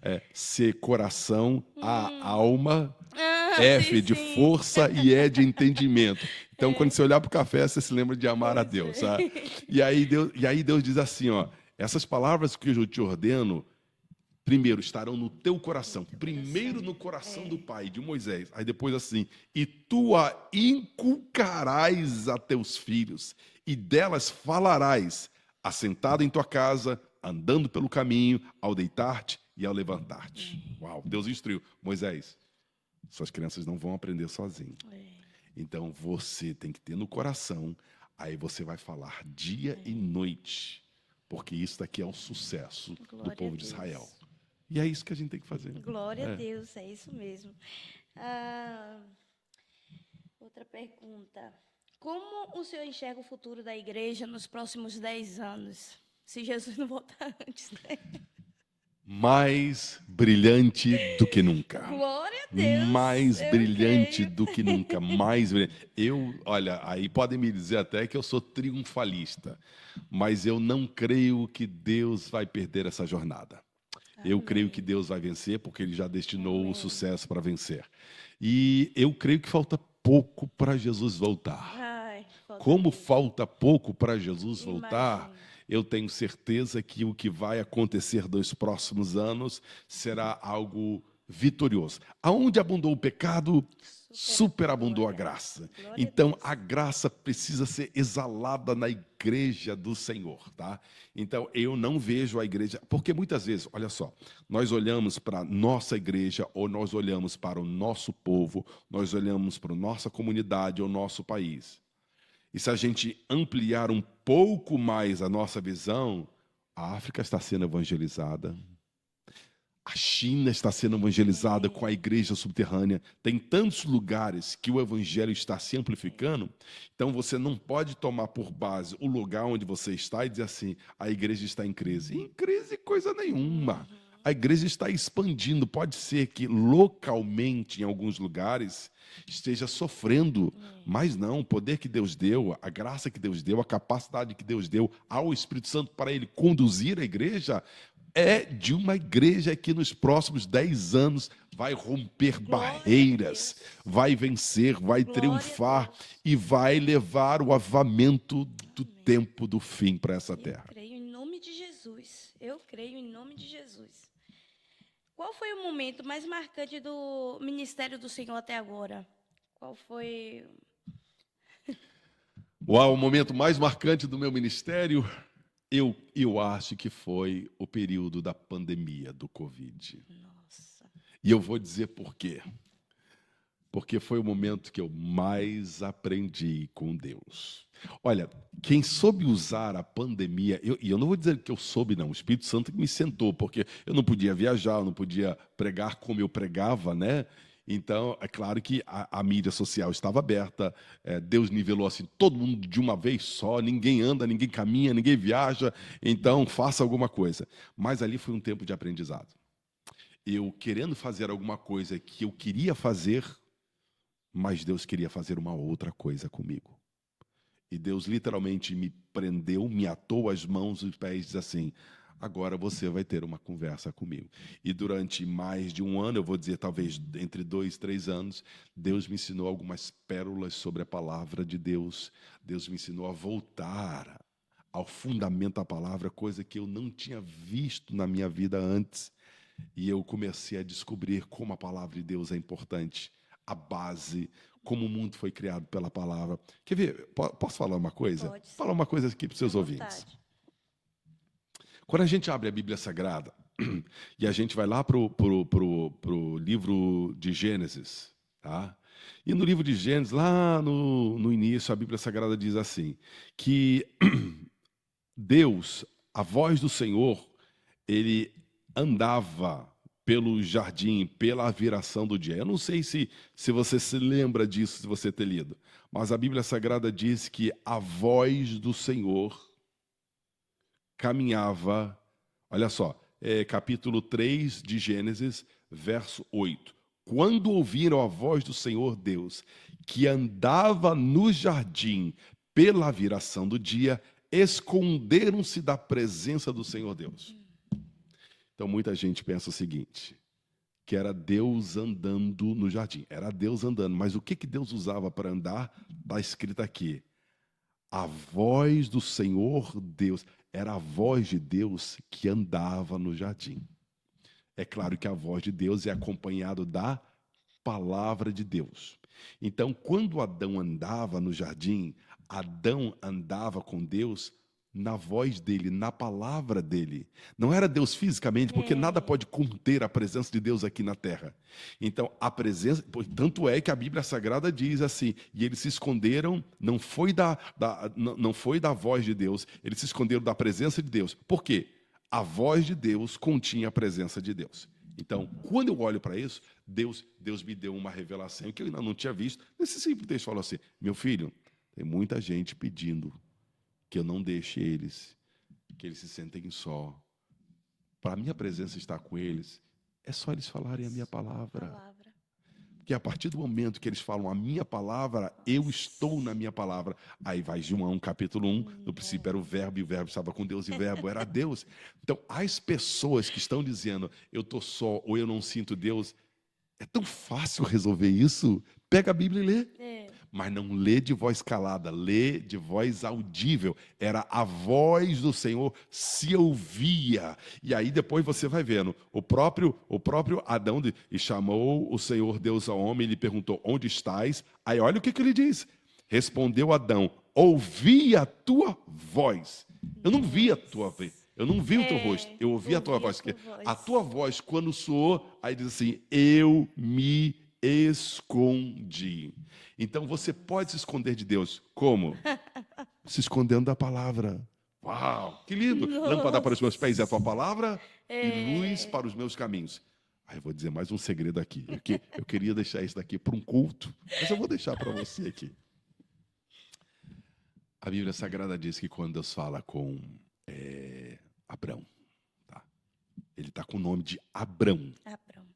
é C, coração, A, alma, F de força e E de entendimento. Então, quando você olhar para o café, você se lembra de amar a Deus. Sabe? E aí Deus diz assim, ó: essas palavras que eu te ordeno, primeiro estarão no teu coração. Primeiro no coração do pai, de Moisés. Aí depois assim: e tu a inculcarás a teus filhos, e delas falarás, assentado em tua casa, andando pelo caminho, ao deitar-te e ao levantar-te. Uau, Deus instruiu: Moisés, suas crianças não vão aprender sozinhos. Então, você tem que ter no coração, aí você vai falar dia e noite, porque isso daqui é um sucesso do povo de Israel. E é isso que a gente tem que fazer. Glória a Deus, é isso mesmo. Outra pergunta. Como o senhor enxerga o futuro da igreja nos próximos 10 anos? Se Jesus não voltar antes, né? Mais brilhante do que nunca. Glória a Deus. Mais brilhante do que nunca. Mais brilhante. Olha, aí podem me dizer até que eu sou triunfalista, mas eu não creio que Deus vai perder essa jornada. Eu creio que Deus vai vencer, porque Ele já destinou o sucesso para vencer. E eu creio que falta pouco para Jesus voltar. Como falta pouco para Jesus voltar, eu tenho certeza que o que vai acontecer nos próximos anos será algo vitorioso. Aonde abundou o pecado, superabundou a graça. Então, a graça precisa ser exalada na igreja do Senhor, tá? Então, eu não vejo a igreja... Porque muitas vezes, olha só, nós olhamos para a nossa igreja, ou nós olhamos para o nosso povo, nós olhamos para a nossa comunidade, ou nosso país. E se a gente ampliar um pouco mais a nossa visão, a África está sendo evangelizada, a China está sendo evangelizada com a igreja subterrânea. Tem tantos lugares que o evangelho está se amplificando. Então, você não pode tomar por base o lugar onde você está e dizer assim, a igreja está em crise. Em crise, coisa nenhuma. A igreja está expandindo. Pode ser que localmente, em alguns lugares, esteja sofrendo. Mas não, o poder que Deus deu, a graça que Deus deu, a capacidade que Deus deu ao Espírito Santo para ele conduzir a igreja, é de uma igreja que nos próximos 10 anos vai romper barreiras, vai vencer, vai triunfar e vai levar o avamento do tempo do fim para essa terra. Eu creio em nome de Jesus. Eu creio em nome de Jesus. Qual foi o momento mais marcante do ministério do Senhor até agora? Qual foi... Uau, o momento mais marcante do meu ministério... Eu acho que foi o período da pandemia do Covid. Nossa. E eu vou dizer por quê. Porque foi o momento que eu mais aprendi com Deus. Olha, quem soube usar a pandemia... E eu não vou dizer que eu soube, não. O Espírito Santo me sentou, porque eu não podia viajar, eu não podia pregar como eu pregava, né? Então, é claro que a mídia social estava aberta, Deus nivelou assim, todo mundo de uma vez só, ninguém anda, ninguém caminha, ninguém viaja, então faça alguma coisa. Mas ali foi um tempo de aprendizado. Eu querendo fazer alguma coisa que eu queria fazer, mas Deus queria fazer uma outra coisa comigo. E Deus literalmente me prendeu, me atou as mãos e os pés e disse assim, agora você vai ter uma conversa comigo. E durante mais de um ano, eu vou dizer talvez entre 2 e 3 anos, Deus me ensinou algumas pérolas sobre a palavra de Deus. Deus me ensinou a voltar ao fundamento da palavra, coisa que eu não tinha visto na minha vida antes. E eu comecei a descobrir como a palavra de Deus é importante, a base, como o mundo foi criado pela palavra. Quer ver? Posso falar uma coisa? Pode sim. Falar uma coisa aqui para os seus ouvintes. Quando a gente abre a Bíblia Sagrada e a gente vai lá para o livro de Gênesis, tá? E no livro de Gênesis, lá no início, a Bíblia Sagrada diz assim, que Deus, a voz do Senhor, ele andava pelo jardim, pela viração do dia. Eu não sei se você se lembra disso, se você ter lido, mas a Bíblia Sagrada diz que a voz do Senhor caminhava, olha só, capítulo 3 de Gênesis, verso 8. Quando ouviram a voz do Senhor Deus, que andava no jardim pela viração do dia, esconderam-se da presença do Senhor Deus. Então, muita gente pensa o seguinte, que era Deus andando no jardim. Era Deus andando, mas o que Deus usava para andar? Está escrito aqui. A voz do Senhor Deus, era a voz de Deus que andava no jardim. É claro que a voz de Deus é acompanhada da palavra de Deus. Então, quando Adão andava no jardim, Adão andava com Deus na voz dele, na palavra dele. Não era Deus fisicamente, porque nada pode conter a presença de Deus aqui na terra. Então, a presença... Tanto é que a Bíblia Sagrada diz assim, e eles se esconderam, não foi da voz de Deus, eles se esconderam da presença de Deus. Por quê? A voz de Deus continha a presença de Deus. Então, quando eu olho para isso, Deus me deu uma revelação que eu ainda não tinha visto. Nesse simples texto falou assim, meu filho, tem muita gente pedindo que eu não deixe eles, que eles se sentem só. Para a minha presença estar com eles, é só eles falarem a minha palavra. Porque a partir do momento que eles falam a minha palavra, eu estou na minha palavra. Aí vai João, capítulo 1, no princípio era o verbo, e o verbo estava com Deus, e o verbo era Deus. Então, as pessoas que estão dizendo, eu estou só, ou eu não sinto Deus, é tão fácil resolver isso. Pega a Bíblia e lê. mas não lê de voz calada, lê de voz audível. Era a voz do Senhor se ouvia. E aí depois você vai vendo, o próprio Adão e chamou o Senhor Deus ao homem e lhe perguntou: onde estás? Aí olha o que ele diz. Respondeu Adão: ouvi a tua voz. Eu não vi a tua voz. Eu não vi o teu rosto, eu ouvi a tua voz. A tua voz, quando soou, aí diz assim: eu me escondi. Então você pode se esconder de Deus. Como? Se escondendo da palavra. Uau, que lindo! Nossa. Lâmpada para os meus pés é a tua palavra e luz para os meus caminhos. Aí eu vou dizer mais um segredo aqui. Eu queria deixar isso daqui para um culto, mas eu vou deixar para você aqui. A Bíblia Sagrada diz que quando Deus fala com Abrão, tá? Ele está com o nome de Abrão. Abrão.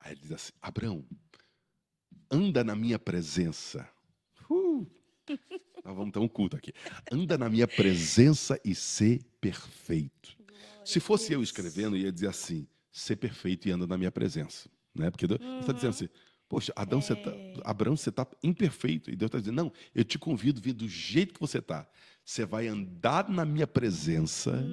Aí ele diz assim: Abrão, anda na minha presença. Nós vamos ter um culto aqui. Anda na minha presença e ser perfeito. Se fosse eu escrevendo, ia dizer assim: ser perfeito e anda na minha presença. Né? Porque Deus está dizendo assim: poxa, Abrão, você está imperfeito. E Deus está dizendo: não, eu te convido a vir do jeito que você está. Você vai andar na minha presença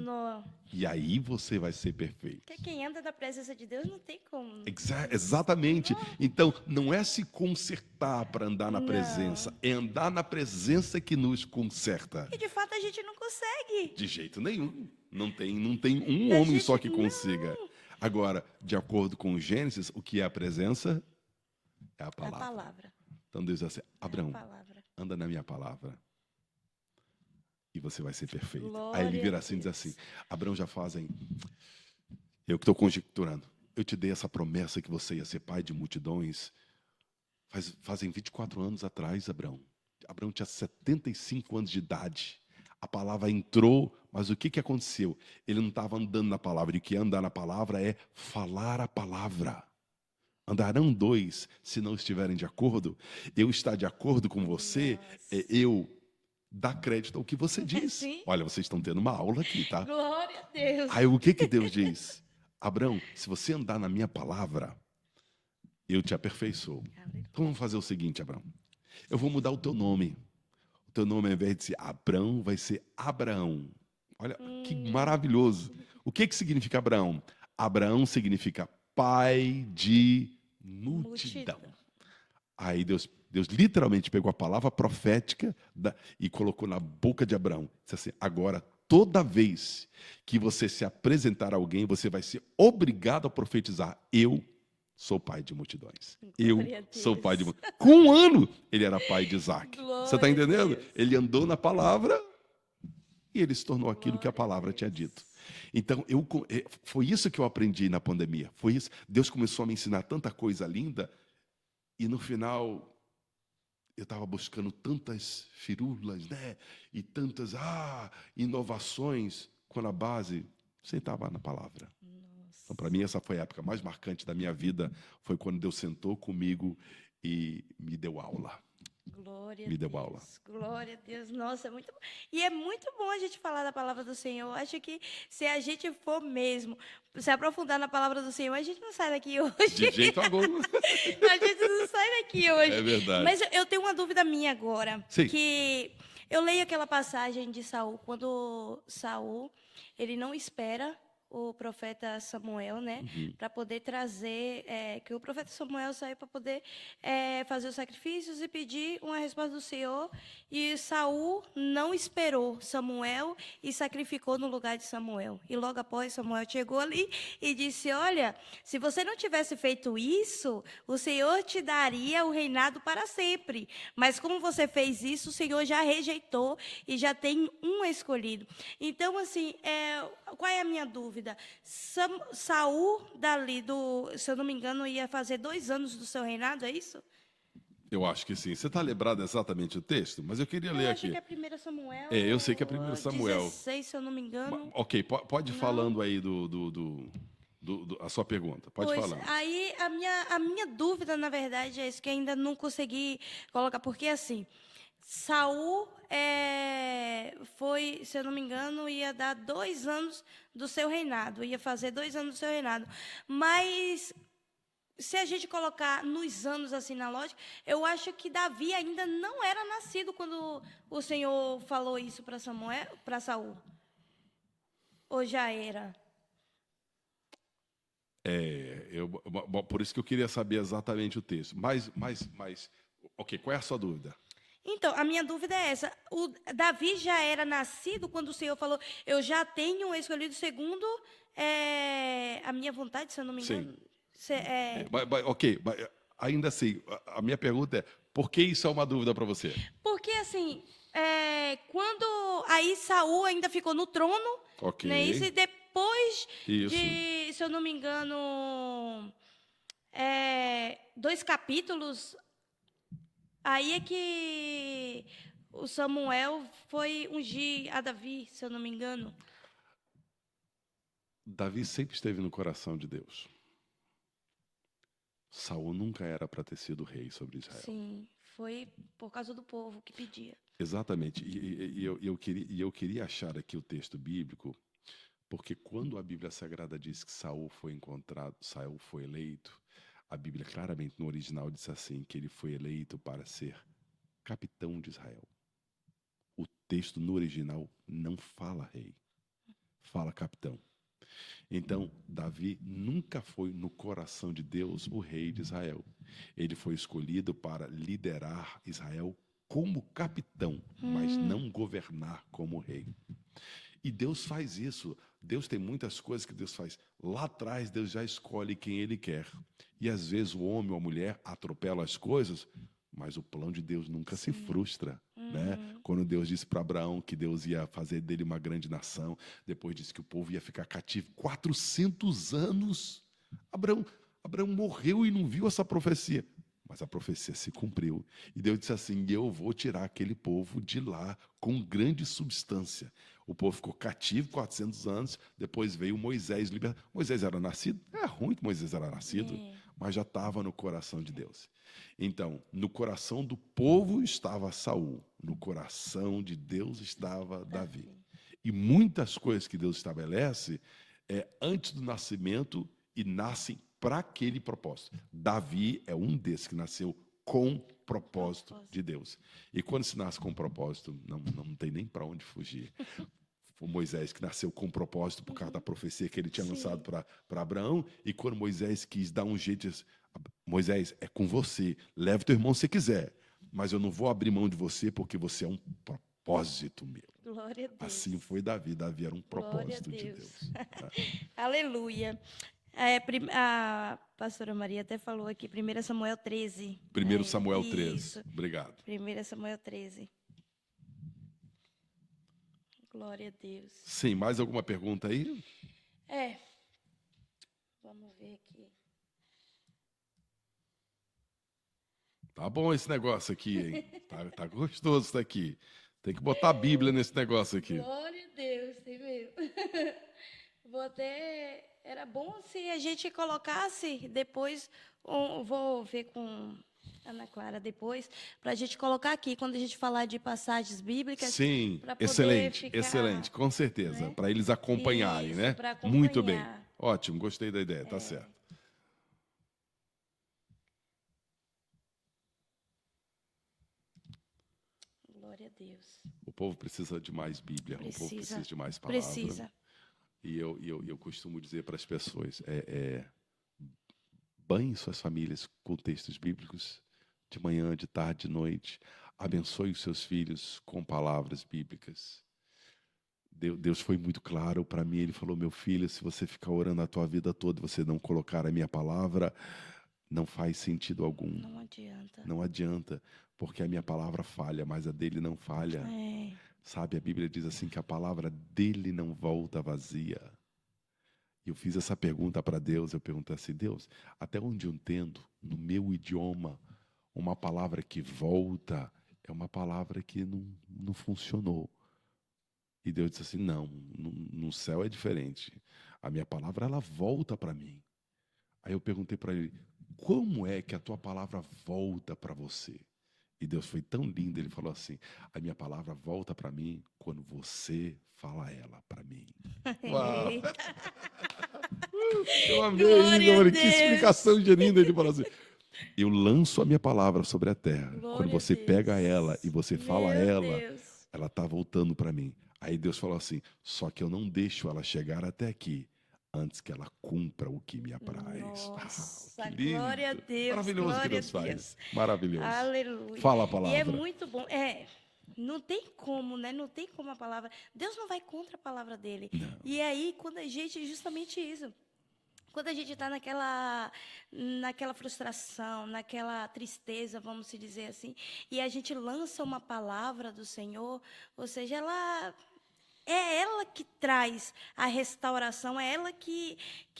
e aí você vai ser perfeito. Porque quem anda na presença de Deus não tem como. Exatamente. Então, não é se consertar para andar na presença, é andar na presença que nos conserta. E de fato a gente não consegue. De jeito nenhum. Não tem um homem só que consiga. Agora, de acordo com o Gênesis, o que é a presença? É a palavra. A palavra. Então Deus diz assim: Abraão, palavra. anda na minha palavra e você vai ser perfeito. Glória Aí ele vira assim e diz assim: Abraão, já fazem, eu que estou conjecturando, eu te dei essa promessa que você ia ser pai de multidões, fazem 24 anos atrás, Abraão. Abraão tinha 75 anos de idade. A palavra entrou, mas o que aconteceu? Ele não estava andando na palavra, e o que é andar na palavra é falar a palavra. Andarão dois se não estiverem de acordo. Eu estar de acordo com você, eu dar crédito ao que você diz. Sim. Olha, vocês estão tendo uma aula aqui, tá? Glória a Deus. Aí o que Deus diz? Abraão, se você andar na minha palavra, eu te aperfeiçoo. Então vamos fazer o seguinte, Abraão. Eu vou mudar o teu nome. O teu nome, ao invés de ser Abrão, vai ser Abraão. Olha, que maravilhoso. O que significa Abraão? Abraão significa pai de multidão. Aí Deus literalmente pegou a palavra profética e colocou na boca de Abraão. Disse assim: agora, toda vez que você se apresentar a alguém, você vai ser obrigado a profetizar: eu sou pai de multidões. Eu sou pai de multidões. Com 1 ano, ele era pai de Isaac. Você está entendendo? Ele andou na palavra e ele se tornou aquilo que a palavra tinha dito. Então, foi isso que eu aprendi na pandemia. Foi isso. Deus começou a me ensinar tanta coisa linda e no final eu estava buscando tantas firulas, né? E tantas inovações, quando a base você estava na palavra. Então, para mim, essa foi a época mais marcante da minha vida, foi quando Deus sentou comigo e me deu aula. Glória me deu a Deus. aula. Glória a Deus. Nossa, é muito bom. E é muito bom a gente falar da palavra do Senhor. Eu acho que se a gente for mesmo se aprofundar na palavra do Senhor, a gente não sai daqui hoje. De jeito algum. A gente não sai daqui hoje. É verdade. Mas eu tenho uma dúvida minha agora. Sim. Que eu leio aquela passagem de Saul, quando Saul, ele não espera o profeta Samuel, né, para poder trazer, que o profeta Samuel saiu para poder fazer os sacrifícios e pedir uma resposta do Senhor, e Saul não esperou Samuel e sacrificou no lugar de Samuel. E logo após, Samuel chegou ali e disse: olha, se você não tivesse feito isso, o Senhor te daria o reinado para sempre, mas como você fez isso, o Senhor já rejeitou e já tem um escolhido. Então, assim, qual é a minha dúvida? Saul, se eu não me engano, ia fazer 2 anos do seu reinado, é isso? Eu acho que sim. Você está lembrado exatamente o texto? Mas eu queria ler aqui. Eu acho que é 1 Samuel. Eu sei que é 1 Samuel. 16, se eu não me engano. Ok, pode ir falando aí a sua pergunta. Pode falar. Aí, a minha dúvida, na verdade, é isso que ainda não consegui colocar. Porque, assim, Saul foi, se eu não me engano, ia dar 2 anos do seu reinado. Ia fazer 2 anos do seu reinado. Mas se a gente colocar nos anos assim na lógica, eu acho que Davi ainda não era nascido quando o Senhor falou isso para Samuel, para Saul. Ou já era? Por isso que eu queria saber exatamente o texto. Ok, qual é a sua dúvida? Então, a minha dúvida é essa. O Davi já era nascido quando o Senhor falou, eu já tenho escolhido segundo a minha vontade, se eu não me Sim. engano. É, Ainda assim, a minha pergunta é, por que isso é uma dúvida para você? porque assim, quando aí Saul ainda ficou no trono, Ok. né? Isso e depois Isso. de, se eu não me engano, 2 capítulos, aí é que o Samuel foi ungir a Davi, se eu não me engano. Davi sempre esteve no coração de Deus. Saul nunca era para ter sido rei sobre Israel. Sim, foi por causa do povo que pedia. Exatamente. Eu queria achar aqui o texto bíblico, porque quando a Bíblia Sagrada diz que Saul foi encontrado, Saul foi eleito, a Bíblia claramente no original diz assim, que ele foi eleito para ser capitão de Israel. O texto no original não fala rei, fala capitão. Então, Davi nunca foi no coração de Deus o rei de Israel. Ele foi escolhido para liderar Israel como capitão, mas não governar como rei. E Deus faz isso. Deus tem muitas coisas que Deus faz. Lá atrás, Deus já escolhe quem Ele quer. E às vezes o homem ou a mulher atropela as coisas, mas o plano de Deus nunca se frustra. Né? Quando Deus disse para Abraão que Deus ia fazer dele uma grande nação, depois disse que o povo ia ficar cativo 400 anos. Abraão morreu e não viu essa profecia. Mas a profecia se cumpriu. E Deus disse assim, eu vou tirar aquele povo de lá com grande substância. O povo ficou cativo 400 anos, depois veio Moisés libertar. Moisés era nascido? É ruim que Moisés era nascido, mas já estava no coração de Deus. Então, no coração do povo estava Saul, no coração de Deus estava Davi. E muitas coisas que Deus estabelece antes do nascimento e nascem para aquele propósito. Davi é um desses que nasceu com propósito de Deus. E quando se nasce com propósito, não tem nem para onde fugir. Foi Moisés que nasceu com propósito por causa da profecia que ele tinha lançado para Abraão. E quando Moisés quis dar um jeito, disse, Moisés, é com você, leve teu irmão se quiser, mas eu não vou abrir mão de você porque você é um propósito meu. Glória a Deus. Assim foi Davi. Davi era um propósito de Deus. Aleluia. A pastora Maria até falou aqui, 1 Samuel 13. 1 Samuel 13. Isso. Obrigado. 1 Samuel 13. Glória a Deus. Sim, mais alguma pergunta aí? Vamos ver aqui. Tá bom esse negócio aqui, hein? Tá gostoso isso daqui. Tem que botar a Bíblia nesse negócio aqui. Glória a Deus, tem mesmo. Era bom se a gente colocasse depois, vou ver com Ana Clara depois, para a gente colocar aqui, quando a gente falar de passagens bíblicas. Sim, excelente, com certeza, né? Para eles acompanharem, Isso, né? acompanhar. Muito bem, ótimo, gostei da ideia, tá certo. Glória a Deus. O povo precisa de mais Bíblia, o povo precisa de mais palavra. Precisa. E eu costumo dizer para as pessoas, banhe suas famílias com textos bíblicos, de manhã, de tarde, de noite. Abençoe os seus filhos com palavras bíblicas. Deus foi muito claro para mim, Ele falou, meu filho, se você ficar orando a tua vida toda e você não colocar a minha palavra, não faz sentido algum. Não adianta. Não adianta, porque a minha palavra falha, mas a dele não falha. Sabe, a Bíblia diz assim que a palavra dele não volta vazia. Eu fiz essa pergunta para Deus, eu perguntei assim, Deus, até onde eu entendo, no meu idioma, uma palavra que volta é uma palavra que não funcionou. E Deus disse assim, não, no céu é diferente. A minha palavra, ela volta para mim. Aí eu perguntei para ele, como é que a tua palavra volta para você? E Deus foi tão lindo, Ele falou assim, a minha palavra volta para mim quando você fala ela para mim. Uau! Eu amei Glória isso, a mano. Que Deus. explicação genuína. Ele falou assim: eu lanço a minha palavra sobre a terra. Quando Glória a você pega Deus. ela e você fala a Meu ela, Deus. ela está voltando para mim. Aí Deus falou assim: só que eu não deixo ela chegar até aqui antes que ela cumpra o que me apraz. Que Nossa, glória a lindo. Deus, Maravilhoso o que glória a Deus Deus. faz. Maravilhoso. Aleluia. Fala a E é palavra. muito bom. Não tem como, né? Não tem como a palavra. Deus não vai contra a palavra dele. Não. E aí, quando a gente, justamente isso. Quando a gente está naquela frustração, naquela tristeza, vamos se dizer assim, e a gente lança uma palavra do Senhor, ou seja, é ela que traz a restauração, é ela que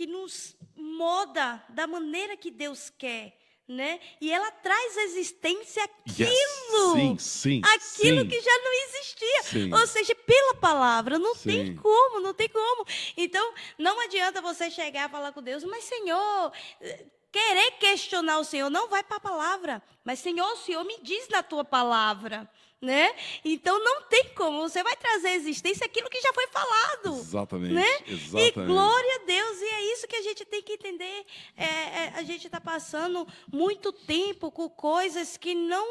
nos moda da maneira que Deus quer, né? E ela traz à existência Yes. Sim, sim, aquilo sim. que já não existia. Sim. Ou seja, pela palavra, não tem Sim. como, não tem como. Então, não adianta você chegar e falar com Deus, mas Senhor, querer questionar o Senhor, não vai para a palavra. Mas Senhor, o Senhor me diz na tua palavra. Né? Então não tem como, você vai trazer à existência aquilo que já foi falado. Exatamente, Né? exatamente. E glória a Deus, e é isso que a gente tem que entender. A gente está passando muito tempo com coisas que não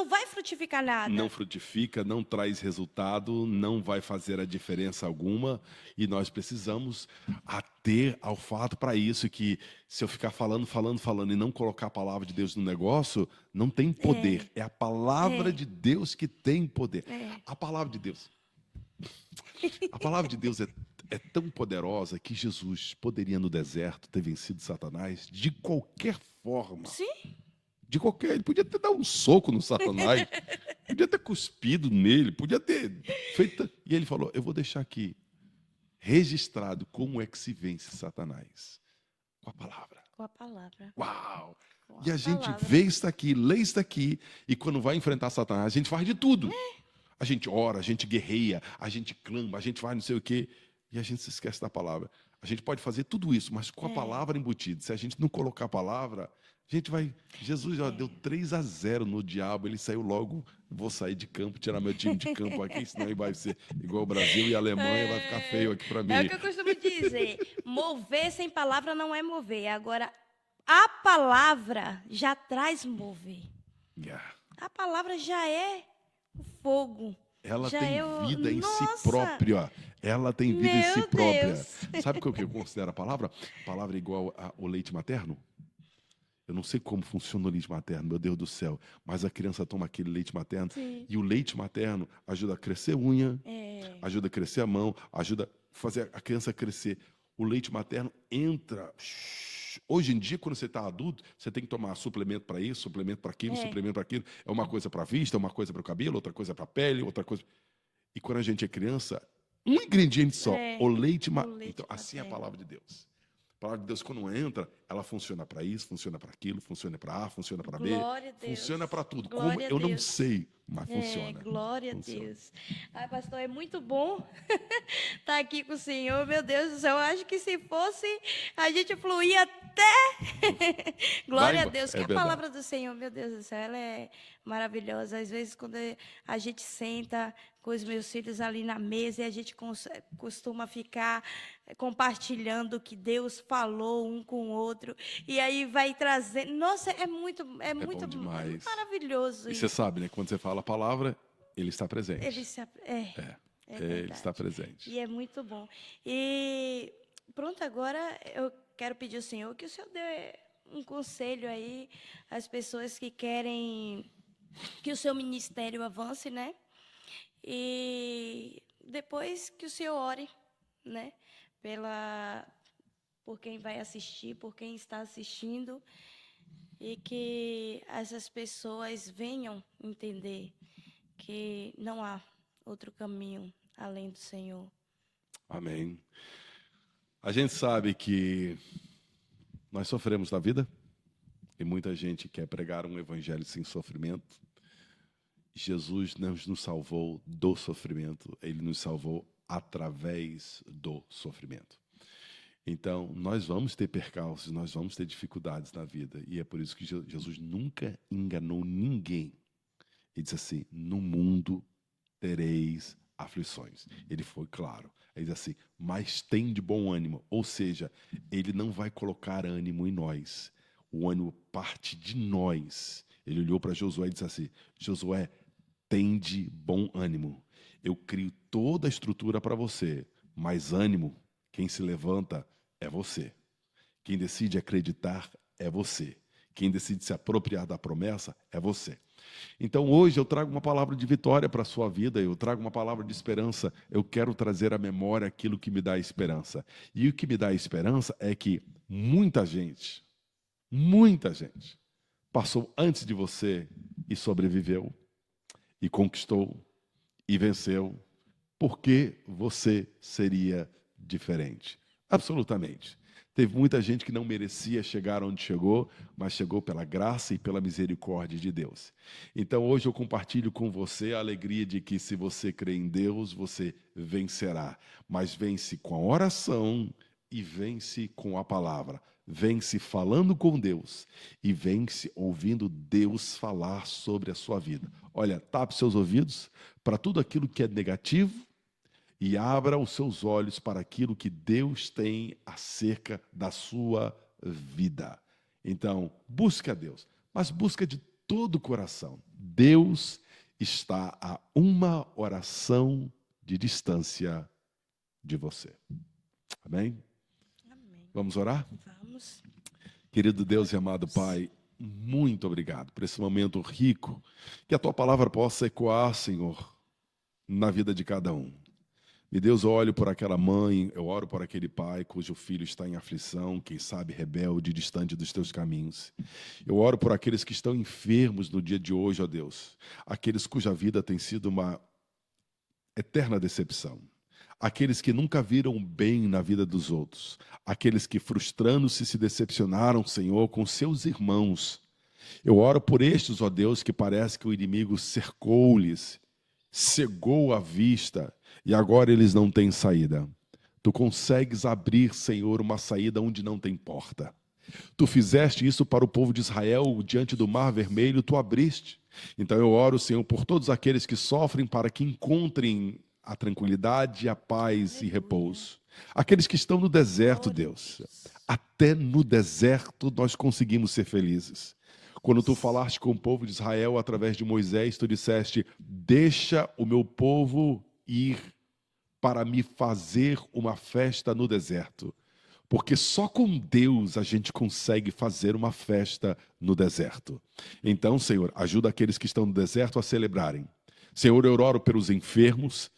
vai frutificar nada. Não frutifica, não traz resultado, não vai fazer a diferença alguma, e nós precisamos ater ao fato para isso, que se eu ficar falando e não colocar a palavra de Deus no negócio, não tem poder. É a palavra de Deus que tem poder. A palavra de Deus. A palavra de Deus é tão poderosa que Jesus poderia no deserto ter vencido Satanás de qualquer forma. Sim. De qualquer, ele podia ter dado um soco no Satanás, podia ter cuspido nele, podia ter feito. E ele falou: eu vou deixar aqui registrado como é que se vence Satanás. Com a palavra. Com a palavra. Uau! Com E a a gente palavra. vê isso aqui, lê isso aqui, e quando vai enfrentar Satanás, a gente faz de tudo. A gente ora, a gente guerreia, a gente clama, a gente faz não sei o quê, e a gente se esquece da palavra. A gente pode fazer tudo isso, mas com a palavra embutida. Se a gente não colocar a palavra, a gente vai. Jesus deu 3-0 no diabo, ele saiu logo. Vou sair de campo, tirar meu time de campo aqui, senão ele vai ser igual o Brasil e a Alemanha, vai ficar feio aqui para mim. É o que eu costumo dizer: mover sem palavra não é mover. Agora, a palavra já traz mover. Yeah. A palavra já é o fogo. Ela já tem é vida em Nossa! si própria. Ela tem vida em si Meu própria. Deus. Sabe o que eu considero a palavra? A palavra é igual ao leite materno? Eu não sei como funciona o leite materno, meu Deus do céu. Mas a criança toma aquele leite materno. Sim. E o leite materno ajuda a crescer unha, É. ajuda a crescer a mão, ajuda a fazer a criança crescer. O leite materno entra. Hoje em dia, quando você está adulto, você tem que tomar suplemento para isso, suplemento para aquilo, suplemento para aquilo. É uma coisa para a vista, uma coisa para o cabelo, outra coisa para a pele, outra coisa. E quando a gente é criança, um ingrediente só, o leite materno. Então, assim é a palavra de Deus. A palavra de Deus, quando entra, ela funciona para isso, funciona para aquilo, funciona para A, funciona para B, Glória a Deus. funciona para tudo. Glória Como a eu não Deus. sei, mas funciona. Glória Funciona. a Deus. Ai, pastor, é muito bom estar aqui com o Senhor. Meu Deus do céu, eu acho que se fosse, a gente fluía até. Glória a Deus. Que a palavra do Senhor, meu Deus do céu, ela é maravilhosa. Às vezes, quando a gente senta com os meus filhos ali na mesa e a gente costuma ficar compartilhando o que Deus falou um com o outro, e aí vai trazendo. Nossa, é muito bom demais. maravilhoso. E você sabe, né? Quando você fala a palavra, ele está presente. Ele está presente. E é muito bom. E pronto, agora eu quero pedir ao Senhor que o Senhor dê um conselho aí às pessoas que querem que o seu ministério avance, né? E depois que o Senhor ore, né? Por quem vai assistir, por quem está assistindo, e que essas pessoas venham entender que não há outro caminho além do Senhor. Amém. A gente sabe que nós sofremos na vida e muita gente quer pregar um evangelho sem sofrimento. Jesus não nos salvou do sofrimento, ele nos salvou através do sofrimento. Então, nós vamos ter percalços, nós vamos ter dificuldades na vida. E é por isso que Jesus nunca enganou ninguém. Ele disse assim: no mundo tereis aflições. Ele foi claro. Ele diz assim, mas tem de bom ânimo. Ou seja, ele não vai colocar ânimo em nós. O ânimo parte de nós. Ele olhou para Josué e disse assim, Josué, tem de bom ânimo. Eu crio toda a estrutura para você, mas ânimo, quem se levanta é você. Quem decide acreditar é você. Quem decide se apropriar da promessa é você. Então, hoje eu trago uma palavra de vitória para a sua vida, eu trago uma palavra de esperança, eu quero trazer à memória aquilo que me dá esperança. E o que me dá esperança é que muita gente passou antes de você e sobreviveu, e conquistou, e venceu, porque você seria diferente. Absolutamente. Teve muita gente que não merecia chegar onde chegou, mas chegou pela graça e pela misericórdia de Deus. Então, hoje eu compartilho com você a alegria de que, se você crê em Deus, você vencerá. Mas vence com a oração e vence com a palavra. Vence falando com Deus e vence ouvindo Deus falar sobre a sua vida. Olha, tape seus ouvidos para tudo aquilo que é negativo e abra os seus olhos para aquilo que Deus tem acerca da sua vida. Então, busca a Deus, mas busca de todo o coração. Deus está a uma oração de distância de você. Amém? Amém. Vamos orar? Vamos. Querido Deus e amado Pai, muito obrigado por esse momento rico, que a Tua palavra possa ecoar, Senhor, na vida de cada um. E Deus, eu olho por aquela mãe, eu oro por aquele pai cujo filho está em aflição, quem sabe rebelde, distante dos Teus caminhos. Eu oro por aqueles que estão enfermos no dia de hoje, ó Deus, aqueles cuja vida tem sido uma eterna decepção. Aqueles que nunca viram bem na vida dos outros, aqueles que, frustrando-se, se decepcionaram, Senhor, com seus irmãos. Eu oro por estes, ó Deus, que parece que o inimigo cercou-lhes, cegou a vista, e agora eles não têm saída. Tu consegues abrir, Senhor, uma saída onde não tem porta. Tu fizeste isso para o povo de Israel diante do Mar Vermelho, tu abriste. Então eu oro, Senhor, por todos aqueles que sofrem, para que encontrem a tranquilidade, a paz e repouso. Aqueles que estão no deserto, Deus, até no deserto nós conseguimos ser felizes. Quando tu falaste com o povo de Israel através de Moisés, tu disseste, deixa o meu povo ir para me fazer uma festa no deserto. Porque só com Deus a gente consegue fazer uma festa no deserto. Então, Senhor, ajuda aqueles que estão no deserto a celebrarem. Senhor, eu oro pelos enfermos,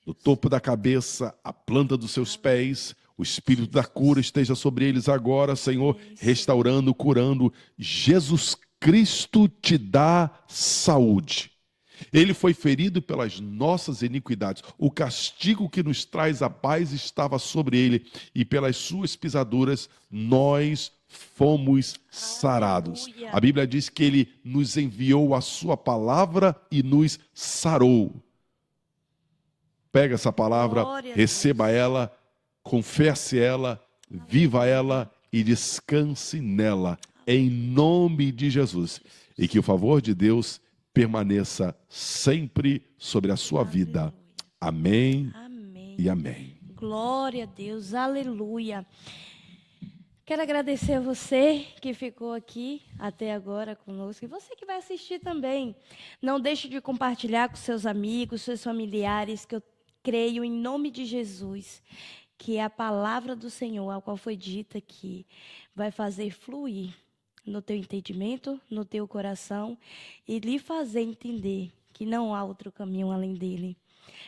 do topo da cabeça, a planta dos seus pés, o Espírito da cura esteja sobre eles agora, Senhor, restaurando, curando. Jesus Cristo te dá saúde. Ele foi ferido pelas nossas iniquidades. O castigo que nos traz a paz estava sobre ele, e pelas suas pisaduras nós fomos sarados. Aleluia. A Bíblia diz que ele nos enviou a sua palavra e nos sarou. Pega essa palavra, Glória a receba Deus. ela, confesse ela, viva ela e descanse nela, em nome de Jesus. E que o favor de Deus permaneça sempre sobre a sua vida. Amém Amém. e amém. Glória a Deus, aleluia. Quero agradecer a você que ficou aqui até agora conosco, e você que vai assistir também. Não deixe de compartilhar com seus amigos, seus familiares, que eu creio em nome de Jesus, que a palavra do Senhor, a qual foi dita aqui, vai fazer fluir no teu entendimento, no teu coração, e lhe fazer entender que não há outro caminho além dele.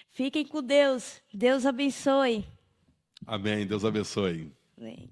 Fiquem com Deus. Deus abençoe. Amém. Deus abençoe. Amém.